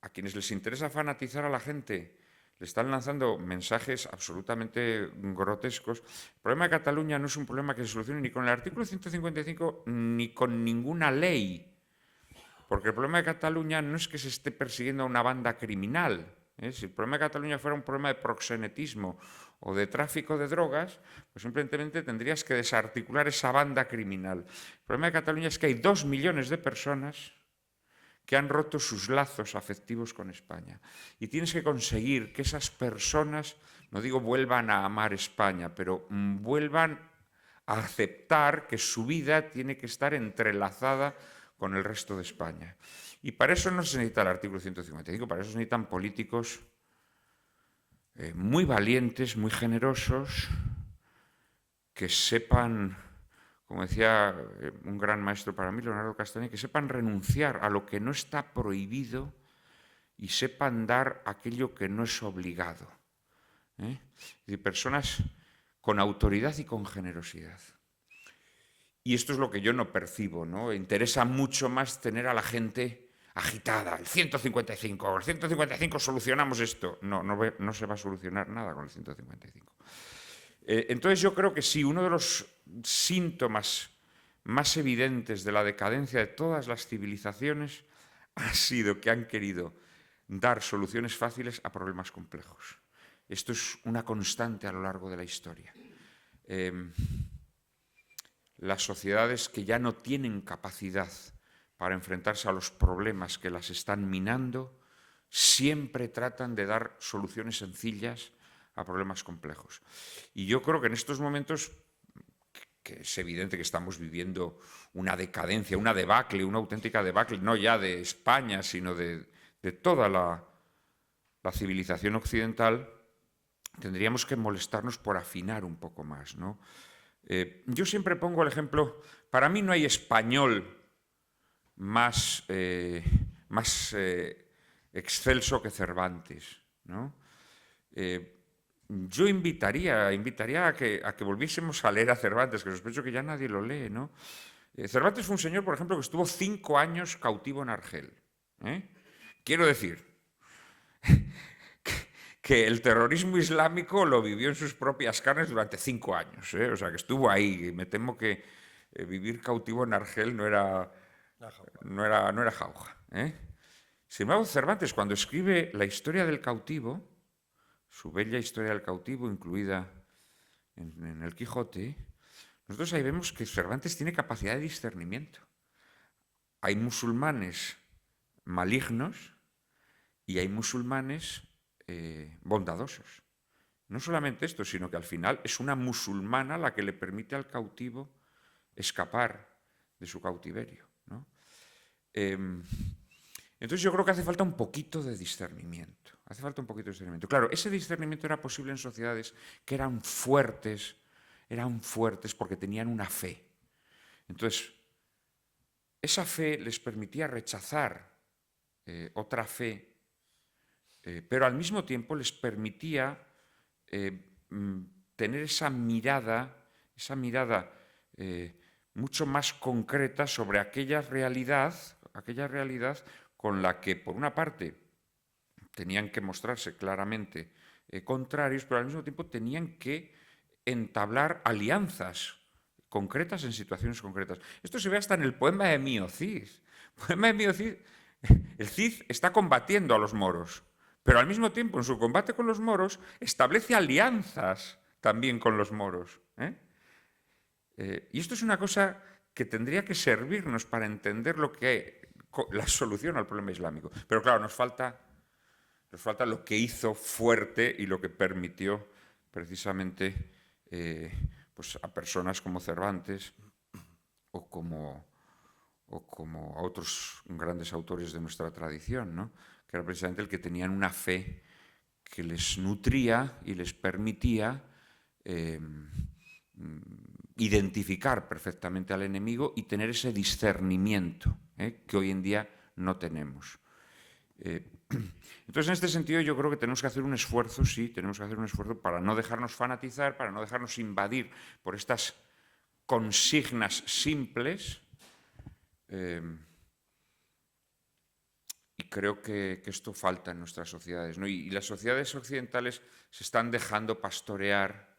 [SPEAKER 2] a quienes les interesa fanatizar a la gente le están lanzando mensajes absolutamente grotescos. El problema de Cataluña no es un problema que se solucione ni con el artículo 155 ni con ninguna ley Porque el problema de Cataluña no es que se esté persiguiendo a una banda criminal. Si el problema de Cataluña fuera un problema de proxenetismo o de tráfico de drogas, pues simplemente tendrías que desarticular esa banda criminal. El problema de Cataluña es que hay 2 millones de personas que han roto sus lazos afectivos con España. Y tienes que conseguir que esas personas, no digo vuelvan a amar España, pero vuelvan a aceptar que su vida tiene que estar entrelazada con el resto de España. Y para eso no se necesita el artículo 155, para eso se necesitan políticos muy valientes, muy generosos, que sepan, como decía un gran maestro para mí, Leonardo Castañeda, que sepan renunciar a lo que no está prohibido y sepan dar aquello que no es obligado. De personas con autoridad y con generosidad. Y esto es lo que yo no percibo, ¿no? Interesa mucho más tener a la gente agitada. El 155 solucionamos esto. No se va a solucionar nada con el 155. Entonces yo creo que sí, uno de los síntomas más evidentes de la decadencia de todas las civilizaciones ha sido que han querido dar soluciones fáciles a problemas complejos. Esto es una constante a lo largo de la historia. Las sociedades que ya no tienen capacidad para enfrentarse a los problemas que las están minando, siempre tratan de dar soluciones sencillas a problemas complejos. Y yo creo que en estos momentos, que es evidente que estamos viviendo una decadencia, una debacle, una auténtica debacle, no ya de España, sino de toda la civilización occidental, tendríamos que molestarnos por afinar un poco más, ¿no? Yo siempre pongo el ejemplo, para mí no hay español más excelso que Cervantes, ¿no? Yo invitaría a que volviésemos a leer a Cervantes, que sospecho que ya nadie lo lee, ¿no? Cervantes fue un señor, por ejemplo, que estuvo 5 años cautivo en Argel. Quiero decir que el terrorismo islámico lo vivió en sus propias carnes durante 5 años. O sea, que estuvo ahí. Me temo que vivir cautivo en Argel no era jauja. Sin embargo, Cervantes, cuando escribe la historia del cautivo, su bella historia del cautivo, incluida en el Quijote, nosotros ahí vemos que Cervantes tiene capacidad de discernimiento. Hay musulmanes malignos y hay musulmanes bondadosos. No solamente esto, sino que al final es una musulmana la que le permite al cautivo escapar de su cautiverio, ¿no? Entonces yo creo que hace falta un poquito de discernimiento. Hace falta un poquito de discernimiento. Claro, ese discernimiento era posible en sociedades que eran fuertes porque tenían una fe. Entonces, esa fe les permitía rechazar otra fe, pero al mismo tiempo les permitía tener esa mirada mucho más concreta sobre aquella realidad con la que, por una parte, tenían que mostrarse claramente contrarios, pero al mismo tiempo tenían que entablar alianzas concretas en situaciones concretas. Esto se ve hasta en el poema de Mío Cid. El poema de Mío Cid, el Cid está combatiendo a los moros, pero al mismo tiempo, en su combate con los moros, establece alianzas también con los moros. Y esto es una cosa que tendría que servirnos para entender la solución al problema islámico. Pero claro, nos falta lo que hizo fuerte y lo que permitió precisamente pues a personas como Cervantes o como a otros grandes autores de nuestra tradición, ¿no? Que era precisamente el que tenían una fe que les nutría y les permitía identificar perfectamente al enemigo y tener ese discernimiento que hoy en día no tenemos. Entonces, en este sentido, yo creo que tenemos que hacer un esfuerzo, sí, tenemos que hacer un esfuerzo para no dejarnos fanatizar, para no dejarnos invadir por estas consignas simples. Y creo que esto falta en nuestras sociedades, ¿no? Y las sociedades occidentales se están dejando pastorear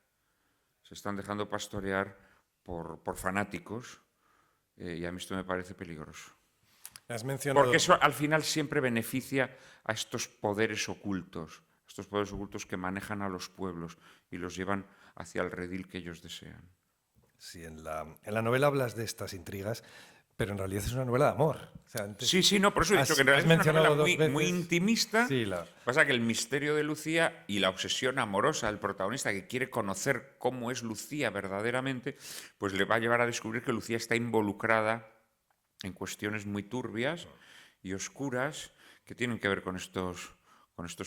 [SPEAKER 2] por fanáticos, y a mí esto me parece peligroso.
[SPEAKER 1] Has mencionado...
[SPEAKER 2] Porque eso al final siempre beneficia a estos poderes ocultos que manejan a los pueblos y los llevan hacia el redil que ellos desean.
[SPEAKER 1] Sí, en la novela hablas de estas intrigas, pero en realidad es una novela de amor. O sea,
[SPEAKER 2] Sí, no, por eso he dicho que en realidad es una novela muy intimista.
[SPEAKER 1] Sí,
[SPEAKER 2] Pasa que el misterio de Lucía y la obsesión amorosa del protagonista, que quiere conocer cómo es Lucía verdaderamente, pues le va a llevar a descubrir que Lucía está involucrada en cuestiones muy turbias y oscuras que tienen que ver con estos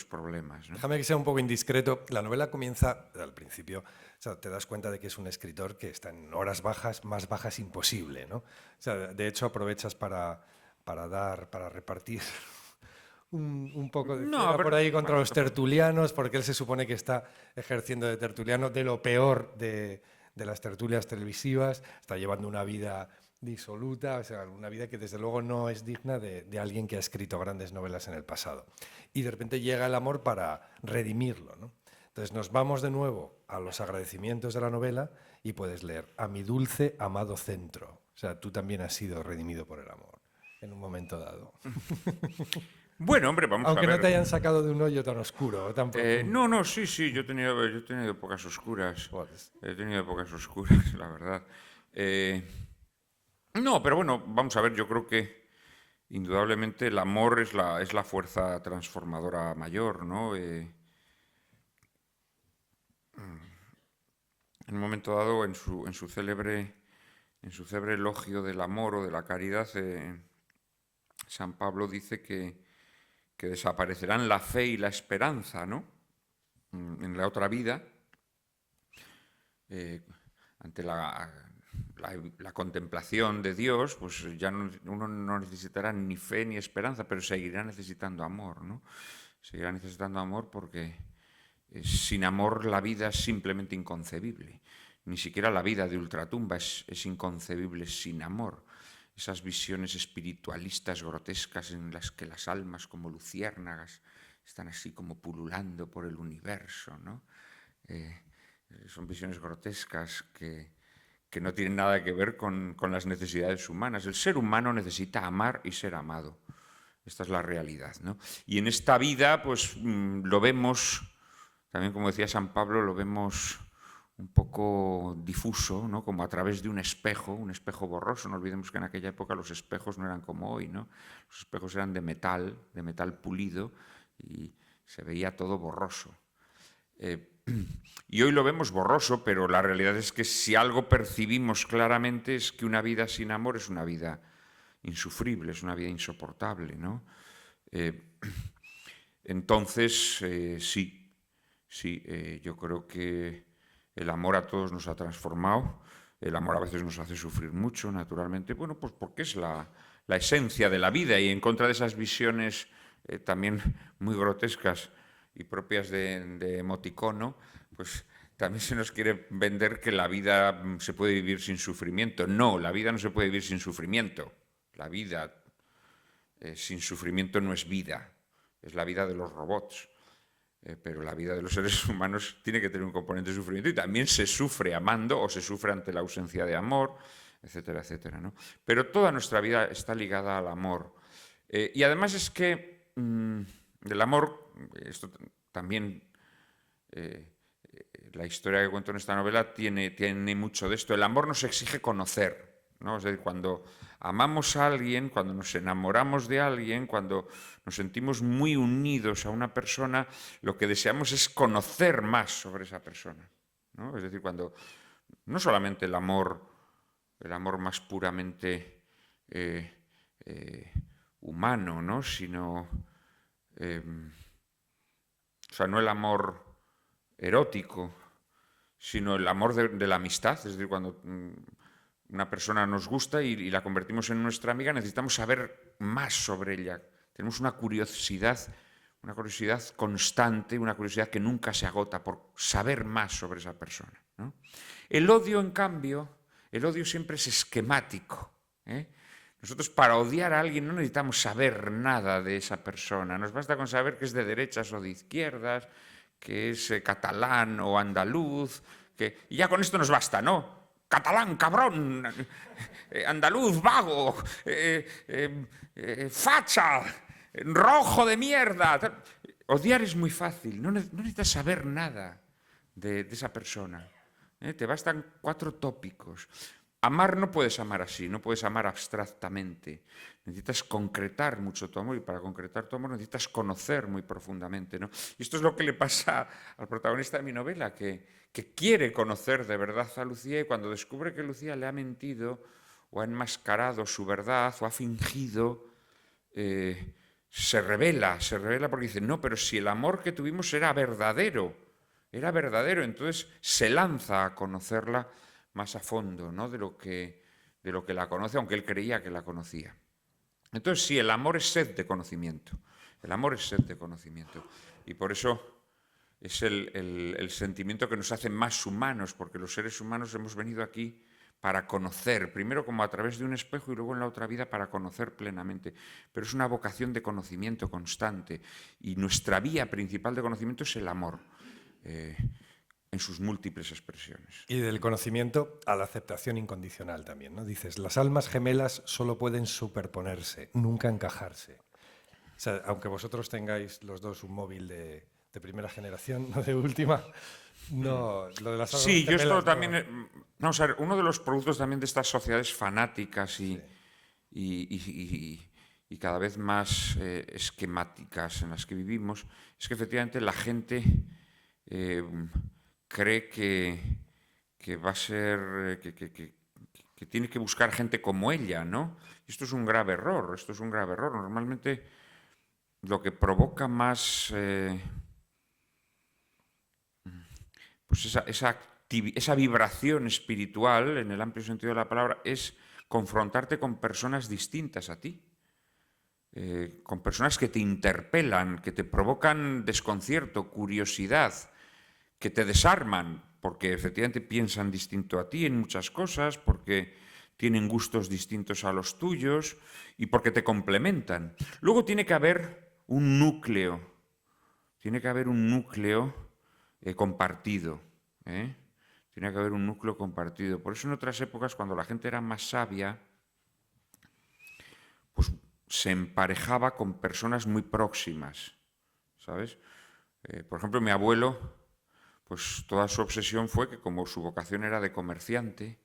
[SPEAKER 2] problemas, ¿no?
[SPEAKER 1] Déjame que sea un poco indiscreto. La novela comienza al principio, o sea, te das cuenta de que es un escritor que está en horas bajas, más bajas imposible, ¿no? O sea, de hecho aprovechas para repartir un poco de cera por ahí contra los tertulianos, porque él se supone que está ejerciendo de tertuliano de lo peor de las tertulias televisivas, está llevando una vida disoluta, o sea, una vida que desde luego no es digna de alguien que ha escrito grandes novelas en el pasado. Y de repente llega el amor para redimirlo, ¿no? Entonces nos vamos de nuevo a los agradecimientos de la novela y puedes leer: a mi dulce, amado centro. O sea, tú también has sido redimido por el amor en un momento dado.
[SPEAKER 2] Bueno, hombre, vamos a ver.
[SPEAKER 1] Aunque no te hayan sacado de un hoyo tan oscuro, tan profundo.
[SPEAKER 2] No, sí, yo he tenido épocas oscuras.
[SPEAKER 1] Pues,
[SPEAKER 2] He tenido épocas oscuras, la verdad. No, pero bueno, vamos a ver, yo creo que indudablemente el amor es la fuerza transformadora mayor, ¿no? En un momento dado, en su célebre elogio del amor o de la caridad, San Pablo dice que desaparecerán la fe y la esperanza, ¿no? En la otra vida, ante la contemplación de Dios, pues ya uno no necesitará ni fe ni esperanza, pero seguirá necesitando amor, ¿no? Seguirá necesitando amor porque sin amor la vida es simplemente inconcebible. Ni siquiera la vida de ultratumba es inconcebible sin amor. Esas visiones espiritualistas grotescas en las que las almas como luciérnagas están así como pululando por el universo, ¿no? Son visiones grotescas que no tienen nada que ver con las necesidades humanas. El ser humano necesita amar y ser amado. Esta es la realidad, ¿no? Y en esta vida, pues lo vemos, también como decía San Pablo, lo vemos un poco difuso, ¿no? Como a través de un espejo borroso. No olvidemos que en aquella época los espejos no eran como hoy, ¿no? Los espejos eran de metal pulido, y se veía todo borroso. Y hoy lo vemos borroso, pero la realidad es que si algo percibimos claramente es que una vida sin amor es una vida insufrible, es una vida insoportable, ¿no? Entonces, sí, yo creo que el amor a todos nos ha transformado. El amor a veces nos hace sufrir mucho, naturalmente, bueno, pues porque es la esencia de la vida, y en contra de esas visiones también muy grotescas y propias de emoticono, pues también se nos quiere vender que la vida se puede vivir sin sufrimiento. No, la vida no se puede vivir sin sufrimiento. La vida sin sufrimiento no es vida, es la vida de los robots. Pero la vida de los seres humanos tiene que tener un componente de sufrimiento, y también se sufre amando o se sufre ante la ausencia de amor, etcétera, etcétera, ¿no? Pero toda nuestra vida está ligada al amor. Y además es que el amor, esto también, la historia que cuento en esta novela tiene mucho de esto. El amor nos exige conocer, ¿no? Es decir, cuando amamos a alguien, cuando nos enamoramos de alguien, cuando nos sentimos muy unidos a una persona, lo que deseamos es conocer más sobre esa persona, ¿no? Es decir, cuando no solamente el amor más puramente humano, ¿no? Sino, o sea, no el amor erótico, sino el amor de la amistad. Es decir, cuando una persona nos gusta y la convertimos en nuestra amiga, necesitamos saber más sobre ella. Tenemos una curiosidad constante, una curiosidad que nunca se agota por saber más sobre esa persona, ¿no? El odio, en cambio, siempre es esquemático, ¿eh? Nosotros, para odiar a alguien, no necesitamos saber nada de esa persona. Nos basta con saber que es de derechas o de izquierdas, que es catalán o andaluz, y ya con esto nos basta, ¿no? catalán, cabrón, andaluz, vago, facha, rojo de mierda. Odiar es muy fácil, no necesitas saber nada de esa persona. Te bastan 4 tópicos. Amar no puedes amar así, no puedes amar abstractamente. Necesitas concretar mucho tu amor y para concretar tu amor necesitas conocer muy profundamente, ¿no? Y esto es lo que le pasa al protagonista de mi novela, que quiere conocer de verdad a Lucía y cuando descubre que Lucía le ha mentido o ha enmascarado su verdad o ha fingido, se revela porque dice, no, pero si el amor que tuvimos era verdadero, entonces se lanza a conocerla más a fondo, ¿no? de lo que la conoce, aunque él creía que la conocía. Entonces sí, el amor es sed de conocimiento, y por eso es el sentimiento que nos hace más humanos, porque los seres humanos hemos venido aquí para conocer, primero como a través de un espejo y luego en la otra vida para conocer plenamente. Pero es una vocación de conocimiento constante y nuestra vía principal de conocimiento es el amor, en sus múltiples expresiones.
[SPEAKER 1] Y del conocimiento a la aceptación incondicional también, ¿no? Dices, las almas gemelas solo pueden superponerse, nunca encajarse. O sea, aunque vosotros tengáis los dos un móvil de primera generación, no de última, no, lo de las almas
[SPEAKER 2] Sí, yo
[SPEAKER 1] gemelas
[SPEAKER 2] esto también... Vamos a ver, uno de los productos también de estas sociedades fanáticas y cada vez más esquemáticas en las que vivimos, es que efectivamente la gente cree que va a ser... que tiene que buscar gente como ella, ¿no? Y esto es un grave error, Normalmente lo que provoca más... pues esa vibración espiritual, en el amplio sentido de la palabra, es confrontarte con personas distintas a ti, con personas que te interpelan, que te provocan desconcierto, curiosidad, que te desarman, porque efectivamente piensan distinto a ti en muchas cosas, porque tienen gustos distintos a los tuyos y porque te complementan. Luego tiene que haber un núcleo, compartido. Tiene que haber un núcleo compartido. Por eso en otras épocas, cuando la gente era más sabia, pues se emparejaba con personas muy próximas, ¿sabes? Por ejemplo, mi abuelo, pues toda su obsesión fue que como su vocación era de comerciante,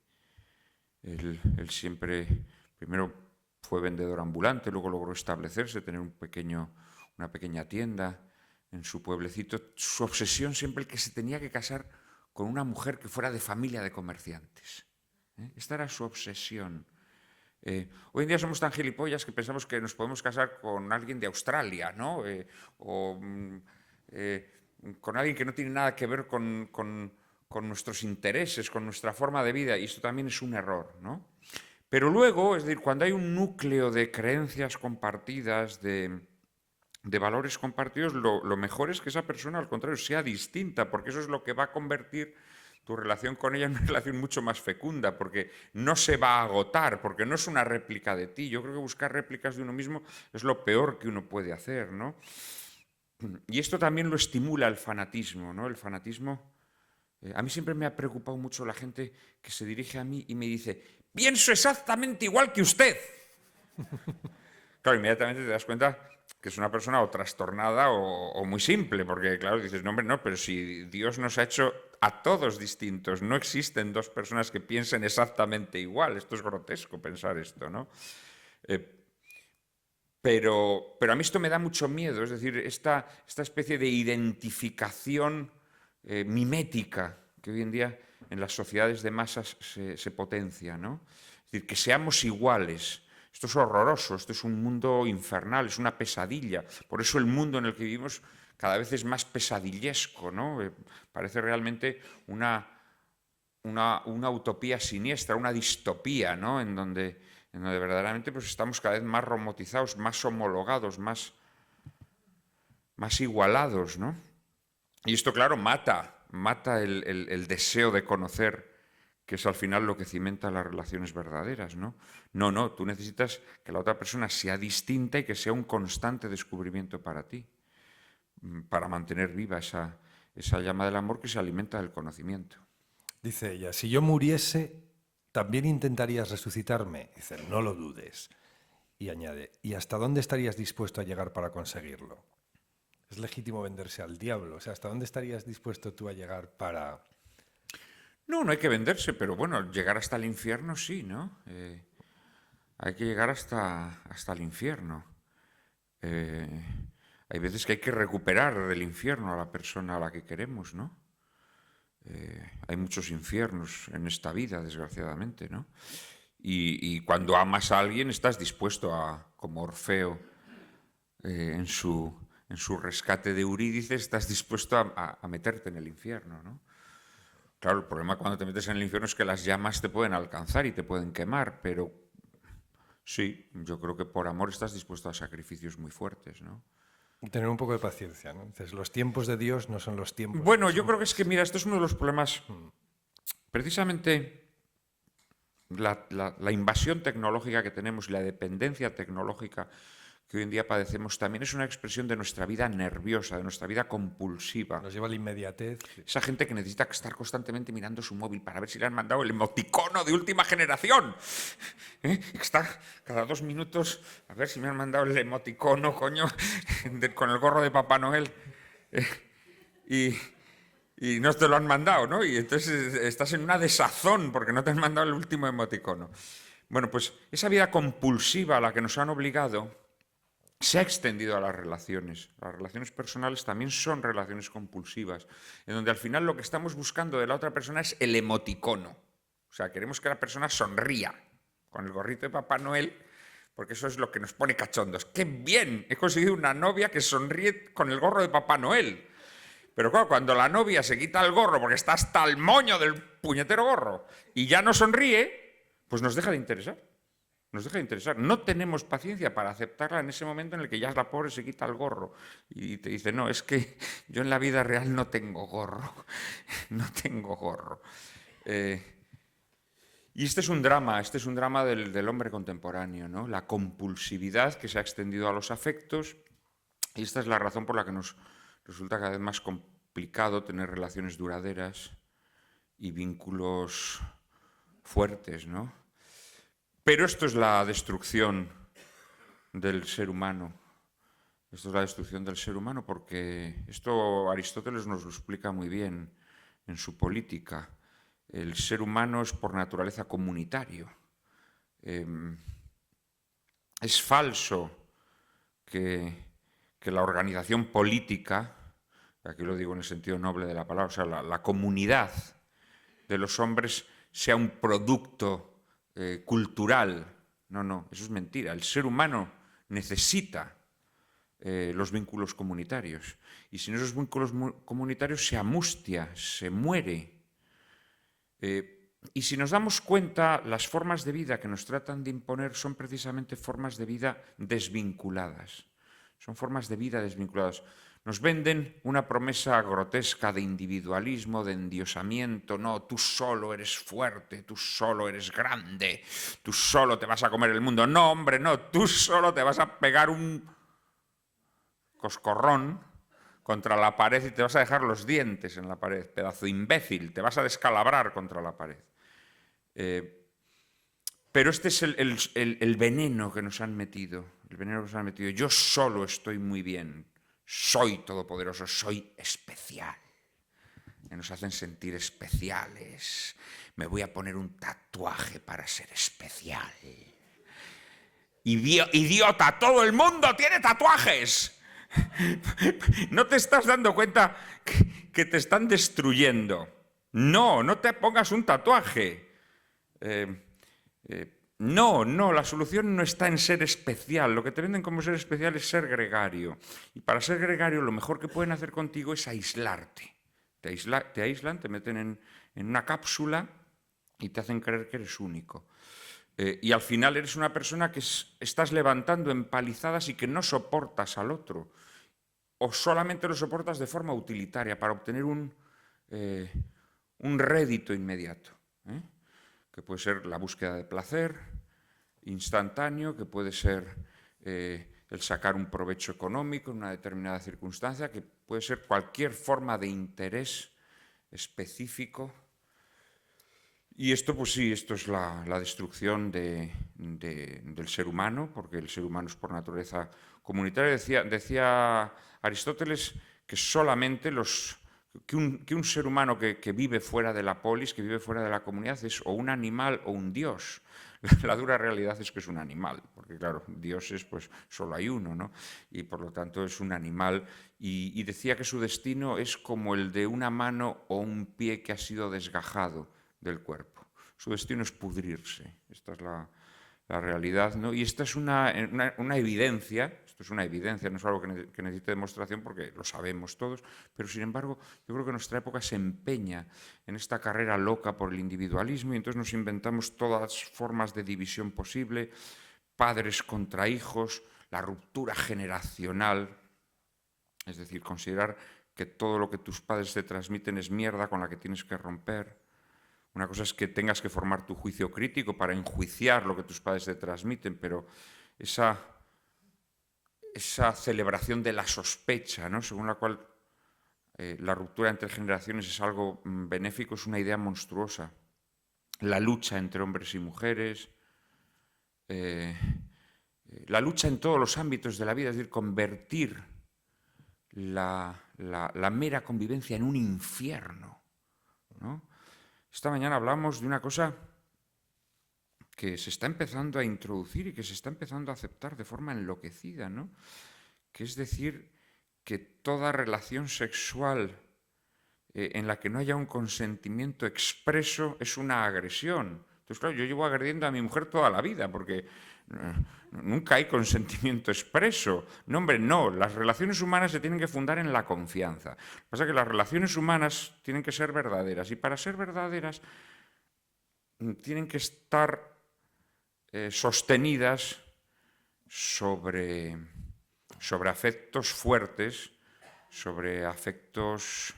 [SPEAKER 2] él siempre, primero fue vendedor ambulante, luego logró establecerse, tener una pequeña tienda en su pueblecito. Su obsesión siempre el que se tenía que casar con una mujer que fuera de familia de comerciantes. Esta era su obsesión. Hoy en día somos tan gilipollas que pensamos que nos podemos casar con alguien de Australia, ¿no? Con alguien que no tiene nada que ver con nuestros intereses, con nuestra forma de vida, y esto también es un error, ¿no? Pero luego, es decir, cuando hay un núcleo de creencias compartidas, de valores compartidos, lo mejor es que esa persona, al contrario, sea distinta, porque eso es lo que va a convertir tu relación con ella en una relación mucho más fecunda, porque no se va a agotar, porque no es una réplica de ti. Yo creo que buscar réplicas de uno mismo es lo peor que uno puede hacer, ¿no? Y esto también lo estimula el fanatismo, ¿no? El fanatismo... a mí siempre me ha preocupado mucho la gente que se dirige a mí y me dice, pienso exactamente igual que usted. Claro, inmediatamente te das cuenta que es una persona o trastornada o muy simple, porque claro, dices, no, hombre, no, pero si Dios nos ha hecho a todos distintos, no existen dos personas que piensen exactamente igual, esto es grotesco pensar esto, ¿no? Pero a mí esto me da mucho miedo, es decir, esta especie de identificación mimética que hoy en día en las sociedades de masas se potencia, ¿no? Es decir, que seamos iguales. Esto es horroroso, esto es un mundo infernal, es una pesadilla. Por eso el mundo en el que vivimos cada vez es más pesadillesco, ¿no? Parece realmente una utopía siniestra, una distopía, ¿no? En donde verdaderamente pues, estamos cada vez más robotizados, más homologados, más igualados, ¿no? Y esto, claro, mata el deseo de conocer, que es al final lo que cimenta las relaciones verdaderas, ¿no? No, tú necesitas que la otra persona sea distinta y que sea un constante descubrimiento para ti, para mantener viva esa llama del amor que se alimenta del conocimiento.
[SPEAKER 1] Dice ella, si yo muriese, ¿también intentarías resucitarme? Dice, no lo dudes. Y añade, ¿y hasta dónde estarías dispuesto a llegar para conseguirlo? Es legítimo venderse al diablo. O sea, ¿hasta dónde estarías dispuesto tú a llegar para...?
[SPEAKER 2] No, no hay que venderse, pero bueno, llegar hasta el infierno sí, ¿no? Hay que llegar hasta el infierno. Eh, Hay veces que hay que recuperar del infierno a la persona a la que queremos, ¿no? Hay muchos infiernos en esta vida, desgraciadamente, ¿no? Y cuando amas a alguien estás dispuesto a, como Orfeo, en su rescate de Eurídice, estás dispuesto a meterte en el infierno, ¿no? Claro, el problema cuando te metes en el infierno es que las llamas te pueden alcanzar y te pueden quemar, pero sí, yo creo que por amor estás dispuesto a sacrificios muy fuertes, ¿no?
[SPEAKER 1] Tener un poco de paciencia, ¿no? Dices, los tiempos de Dios no son los tiempos de
[SPEAKER 2] Bueno,
[SPEAKER 1] los
[SPEAKER 2] yo creo que es que,
[SPEAKER 1] hombres.
[SPEAKER 2] mira, esto es uno de los problemas, precisamente la invasión tecnológica que tenemos y la dependencia tecnológica que hoy en día padecemos también es una expresión de nuestra vida nerviosa, de nuestra vida compulsiva.
[SPEAKER 1] Nos lleva a la inmediatez.
[SPEAKER 2] Esa gente que necesita estar constantemente mirando su móvil para ver si le han mandado el emoticono de última generación. Está cada 2 minutos a ver si me han mandado el emoticono, coño, con el gorro de Papá Noel. Y no te lo han mandado, ¿no? Y entonces estás en una desazón porque no te han mandado el último emoticono. Bueno, pues esa vida compulsiva a la que nos han obligado se ha extendido a las relaciones. Las relaciones personales también son relaciones compulsivas, en donde al final lo que estamos buscando de la otra persona es el emoticono. O sea, queremos que la persona sonría con el gorrito de Papá Noel, porque eso es lo que nos pone cachondos. ¡Qué bien! He conseguido una novia que sonríe con el gorro de Papá Noel. Pero claro, cuando la novia se quita el gorro porque está hasta el moño del puñetero gorro y ya no sonríe, pues nos deja de interesar. Nos deja de interesar. No tenemos paciencia para aceptarla en ese momento en el que ya la pobre se quita el gorro y te dice, no, es que yo en la vida real no tengo gorro. No tengo gorro. Y este es un drama del hombre contemporáneo, ¿no? La compulsividad que se ha extendido a los afectos, y esta es la razón por la que nos resulta cada vez más complicado tener relaciones duraderas y vínculos fuertes, ¿no? Pero esto es la destrucción del ser humano. Esto es la destrucción del ser humano porque esto Aristóteles nos lo explica muy bien en su Política. El ser humano es por naturaleza comunitario. Es falso que la organización política, aquí lo digo en el sentido noble de la palabra, o sea, la comunidad de los hombres sea un producto cultural. No, no, eso es mentira. El ser humano necesita los vínculos comunitarios. Y sin esos vínculos comunitarios se amustia, se muere. Y si nos damos cuenta, las formas de vida que nos tratan de imponer son precisamente formas de vida desvinculadas. Son formas de vida desvinculadas. Nos venden una promesa grotesca de individualismo, de endiosamiento. No, tú solo eres fuerte, tú solo eres grande, tú solo te vas a comer el mundo. No, hombre, no, tú solo te vas a pegar un coscorrón contra la pared y te vas a dejar los dientes en la pared, pedazo de imbécil, te vas a descalabrar contra la pared. Pero este es el veneno que nos han metido, el veneno que nos han metido. Yo solo estoy muy bien. Soy todopoderoso, soy especial. Nos hacen sentir especiales. Me voy a poner un tatuaje para ser especial. Idiota, todo el mundo tiene tatuajes. ¿No te estás dando cuenta que te están destruyendo? No, no te pongas un tatuaje. No, la solución no está en ser especial. Lo que te venden como ser especial es ser gregario. Y para ser gregario lo mejor que pueden hacer contigo es aislarte. Te aíslan, te meten en una cápsula y te hacen creer que eres único. Y al final eres una persona que estás levantando empalizadas y que no soportas al otro. O solamente lo soportas de forma utilitaria para obtener un rédito inmediato. Que puede ser la búsqueda de placer instantáneo, que puede ser el sacar un provecho económico en una determinada circunstancia, que puede ser cualquier forma de interés específico. Y esto, pues sí, esto es la destrucción del ser humano, porque el ser humano es por naturaleza comunitario. Decía Aristóteles que solamente que un ser humano que vive fuera de la polis, que vive fuera de la comunidad, es o un animal o un dios. La dura realidad es que es un animal, porque claro, dioses pues solo hay uno, ¿no? Y por lo tanto es un animal. Y decía que su destino es como el de una mano o un pie que ha sido desgajado del cuerpo. Su destino es pudrirse. Esta es la realidad, ¿no? Y esta es una evidencia, esto es una evidencia, no es algo que necesite demostración porque lo sabemos todos, pero sin embargo yo creo que nuestra época se empeña en esta carrera loca por el individualismo y entonces nos inventamos todas formas de división posible, padres contra hijos, la ruptura generacional, es decir, considerar que todo lo que tus padres te transmiten es mierda con la que tienes que romper. Una cosa es que tengas que formar tu juicio crítico para enjuiciar lo que tus padres te transmiten, pero esa celebración de la sospecha, ¿no? Según la cual la ruptura entre generaciones es algo benéfico, es una idea monstruosa. La lucha entre hombres y mujeres, la lucha en todos los ámbitos de la vida, es decir, convertir la mera convivencia en un infierno, ¿no? Esta mañana hablamos de una cosa que se está empezando a introducir y que se está empezando a aceptar de forma enloquecida, ¿no? Que es decir, que toda relación sexual en la que no haya un consentimiento expreso es una agresión. Entonces, claro, yo llevo agrediendo a mi mujer toda la vida porque nunca hay consentimiento expreso. No, hombre, no. Las relaciones humanas se tienen que fundar en la confianza. Lo que pasa es que las relaciones humanas tienen que ser verdaderas y para ser verdaderas tienen que estar sostenidas sobre afectos fuertes, sobre afectos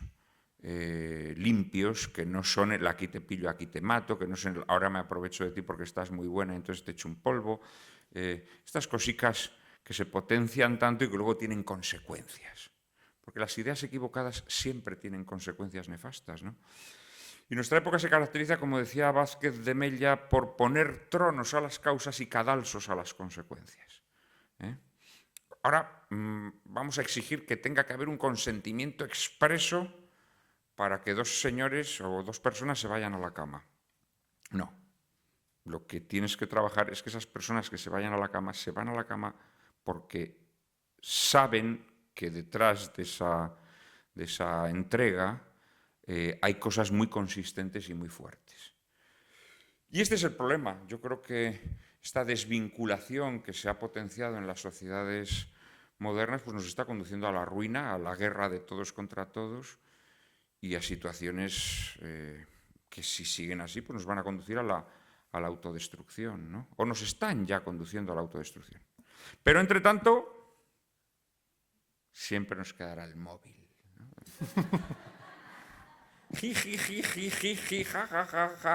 [SPEAKER 2] limpios, que no son el aquí te pillo, aquí te mato, que no son el ahora me aprovecho de ti porque estás muy buena, entonces te echo un polvo. Estas cositas que se potencian tanto y que luego tienen consecuencias. Porque las ideas equivocadas siempre tienen consecuencias nefastas, ¿no? Y nuestra época se caracteriza, como decía Vázquez de Mella, por poner tronos a las causas y cadalsos a las consecuencias. Ahora vamos a exigir que tenga que haber un consentimiento expreso para que dos señores o dos personas se vayan a la cama. No. Lo que tienes que trabajar es que esas personas que se vayan a la cama se van a la cama porque saben que detrás de esa entrega hay cosas muy consistentes y muy fuertes. Y este es el problema. Yo creo que esta desvinculación que se ha potenciado en las sociedades modernas pues nos está conduciendo a la ruina, a la guerra de todos contra todos y a situaciones que si siguen así pues nos van a conducir a la autodestrucción, ¿no? O nos están ya conduciendo a la autodestrucción. Pero entre tanto, siempre nos quedará el móvil, ¿no?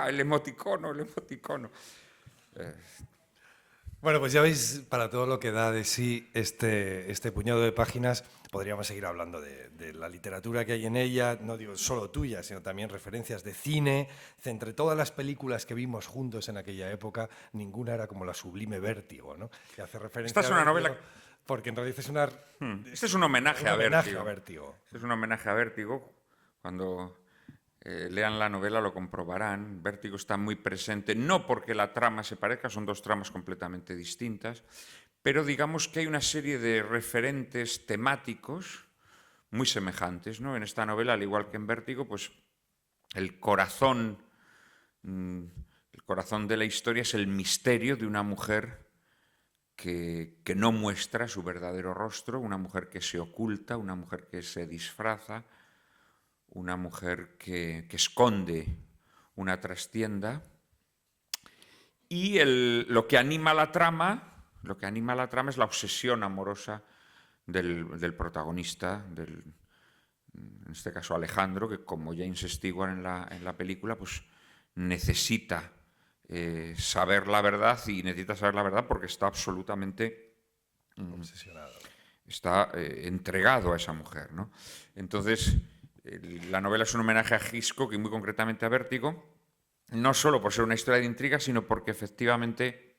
[SPEAKER 2] El emoticono.
[SPEAKER 1] Bueno, pues ya veis, para todo lo que da de sí este puñado de páginas, podríamos seguir hablando de la literatura que hay en ella, no digo solo tuya, sino también referencias de cine. Entre todas las películas que vimos juntos en aquella época, ninguna era como la sublime Vértigo, ¿no? Que hace referencia
[SPEAKER 2] Esta es una novela...
[SPEAKER 1] Porque en realidad es una...
[SPEAKER 2] Este es un homenaje a Vértigo.
[SPEAKER 1] Vértigo.
[SPEAKER 2] Este es un homenaje a Vértigo. Cuando lean la novela lo comprobarán. Vértigo está muy presente, no porque la trama se parezca, son dos tramas completamente distintas, pero digamos que hay una serie de referentes temáticos muy semejantes, ¿no? En esta novela, al igual que en Vértigo, pues el corazón de la historia es el misterio de una mujer que no muestra su verdadero rostro, una mujer que se oculta, una mujer que se disfraza, una mujer que esconde una trastienda. Y lo que anima la trama es la obsesión amorosa del protagonista, en este caso Alejandro, que como James Stewart en la película, pues necesita saber la verdad y necesita saber la verdad porque está absolutamente
[SPEAKER 1] obsesionado.
[SPEAKER 2] Está entregado a esa mujer, ¿no? Entonces, la novela es un homenaje a Hitchcock y muy concretamente a Vértigo, no solo por ser una historia de intriga, sino porque efectivamente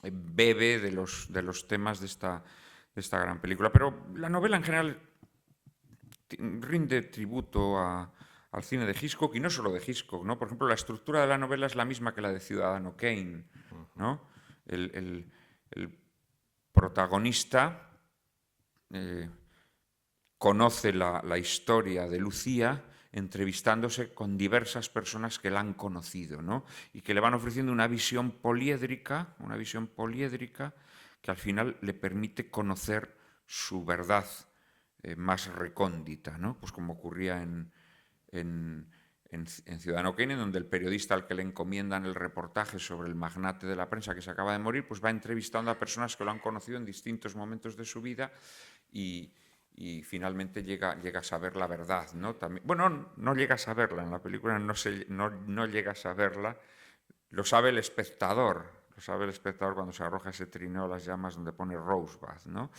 [SPEAKER 2] bebe de los temas de esta gran película. Pero la novela en general rinde tributo al cine de Hitchcock, y no solo de Hitchcock, ¿no? Por ejemplo, la estructura de la novela es la misma que la de Ciudadano Kane, ¿no? El protagonista conoce la historia de Lucía entrevistándose con diversas personas que la han conocido, ¿no? Y que le van ofreciendo una visión poliédrica que al final le permite conocer su verdad más recóndita, ¿no? Pues como ocurría en Ciudadano Kane, donde el periodista al que le encomiendan el reportaje sobre el magnate de la prensa que se acaba de morir, pues va entrevistando a personas que lo han conocido en distintos momentos de su vida y finalmente llega a saber la verdad, ¿no? También, bueno, no llega a saberla, en la película no llega a saberla, lo sabe el espectador cuando se arroja ese trineo a las llamas donde pone Rosebud, ¿no?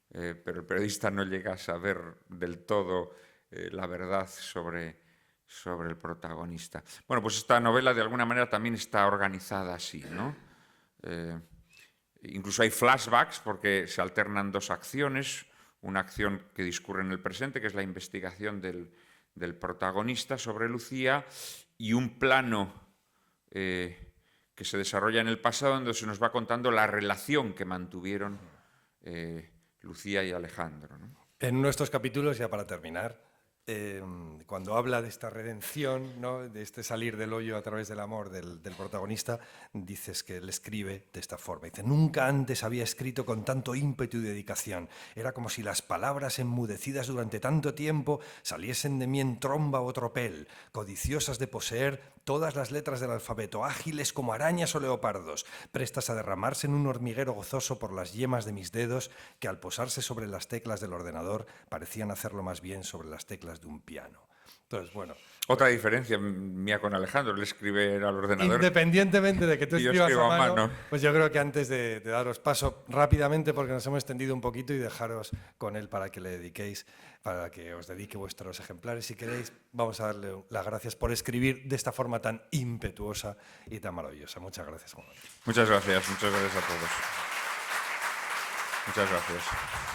[SPEAKER 2] Pero el periodista no llega a saber del todo la verdad sobre el protagonista. Bueno, pues esta novela de alguna manera también está organizada así, ¿no? Incluso hay flashbacks porque se alternan dos acciones, una acción que discurre en el presente, que es la investigación del protagonista sobre Lucía, y un plano que se desarrolla en el pasado, donde se nos va contando la relación que mantuvieron Lucía y Alejandro, ¿no?
[SPEAKER 1] En nuestros capítulos, ya para terminar, cuando habla de esta redención, ¿no?, de este salir del hoyo a través del amor del protagonista, dices que él escribe de esta forma. Dice: nunca antes había escrito con tanto ímpetu y dedicación. Era como si las palabras enmudecidas durante tanto tiempo saliesen de mí en tromba o tropel, codiciosas de poseer todas las letras del alfabeto, ágiles como arañas o leopardos, prestas a derramarse en un hormiguero gozoso por las yemas de mis dedos, que al posarse sobre las teclas del ordenador parecían hacerlo más bien sobre las teclas de un piano. Entonces, bueno.
[SPEAKER 2] Otra diferencia mía con Alejandro, él escribe al ordenador.
[SPEAKER 1] Independientemente de que tú escribas
[SPEAKER 2] escribo
[SPEAKER 1] a mano, pues yo creo que antes de daros paso rápidamente, porque nos hemos extendido un poquito, y dejaros con él para que le dediquéis, para que os dedique vuestros ejemplares, si queréis, vamos a darle las gracias por escribir de esta forma tan impetuosa y tan maravillosa. Muchas gracias, Juan.
[SPEAKER 2] Muchas gracias a todos. Muchas gracias.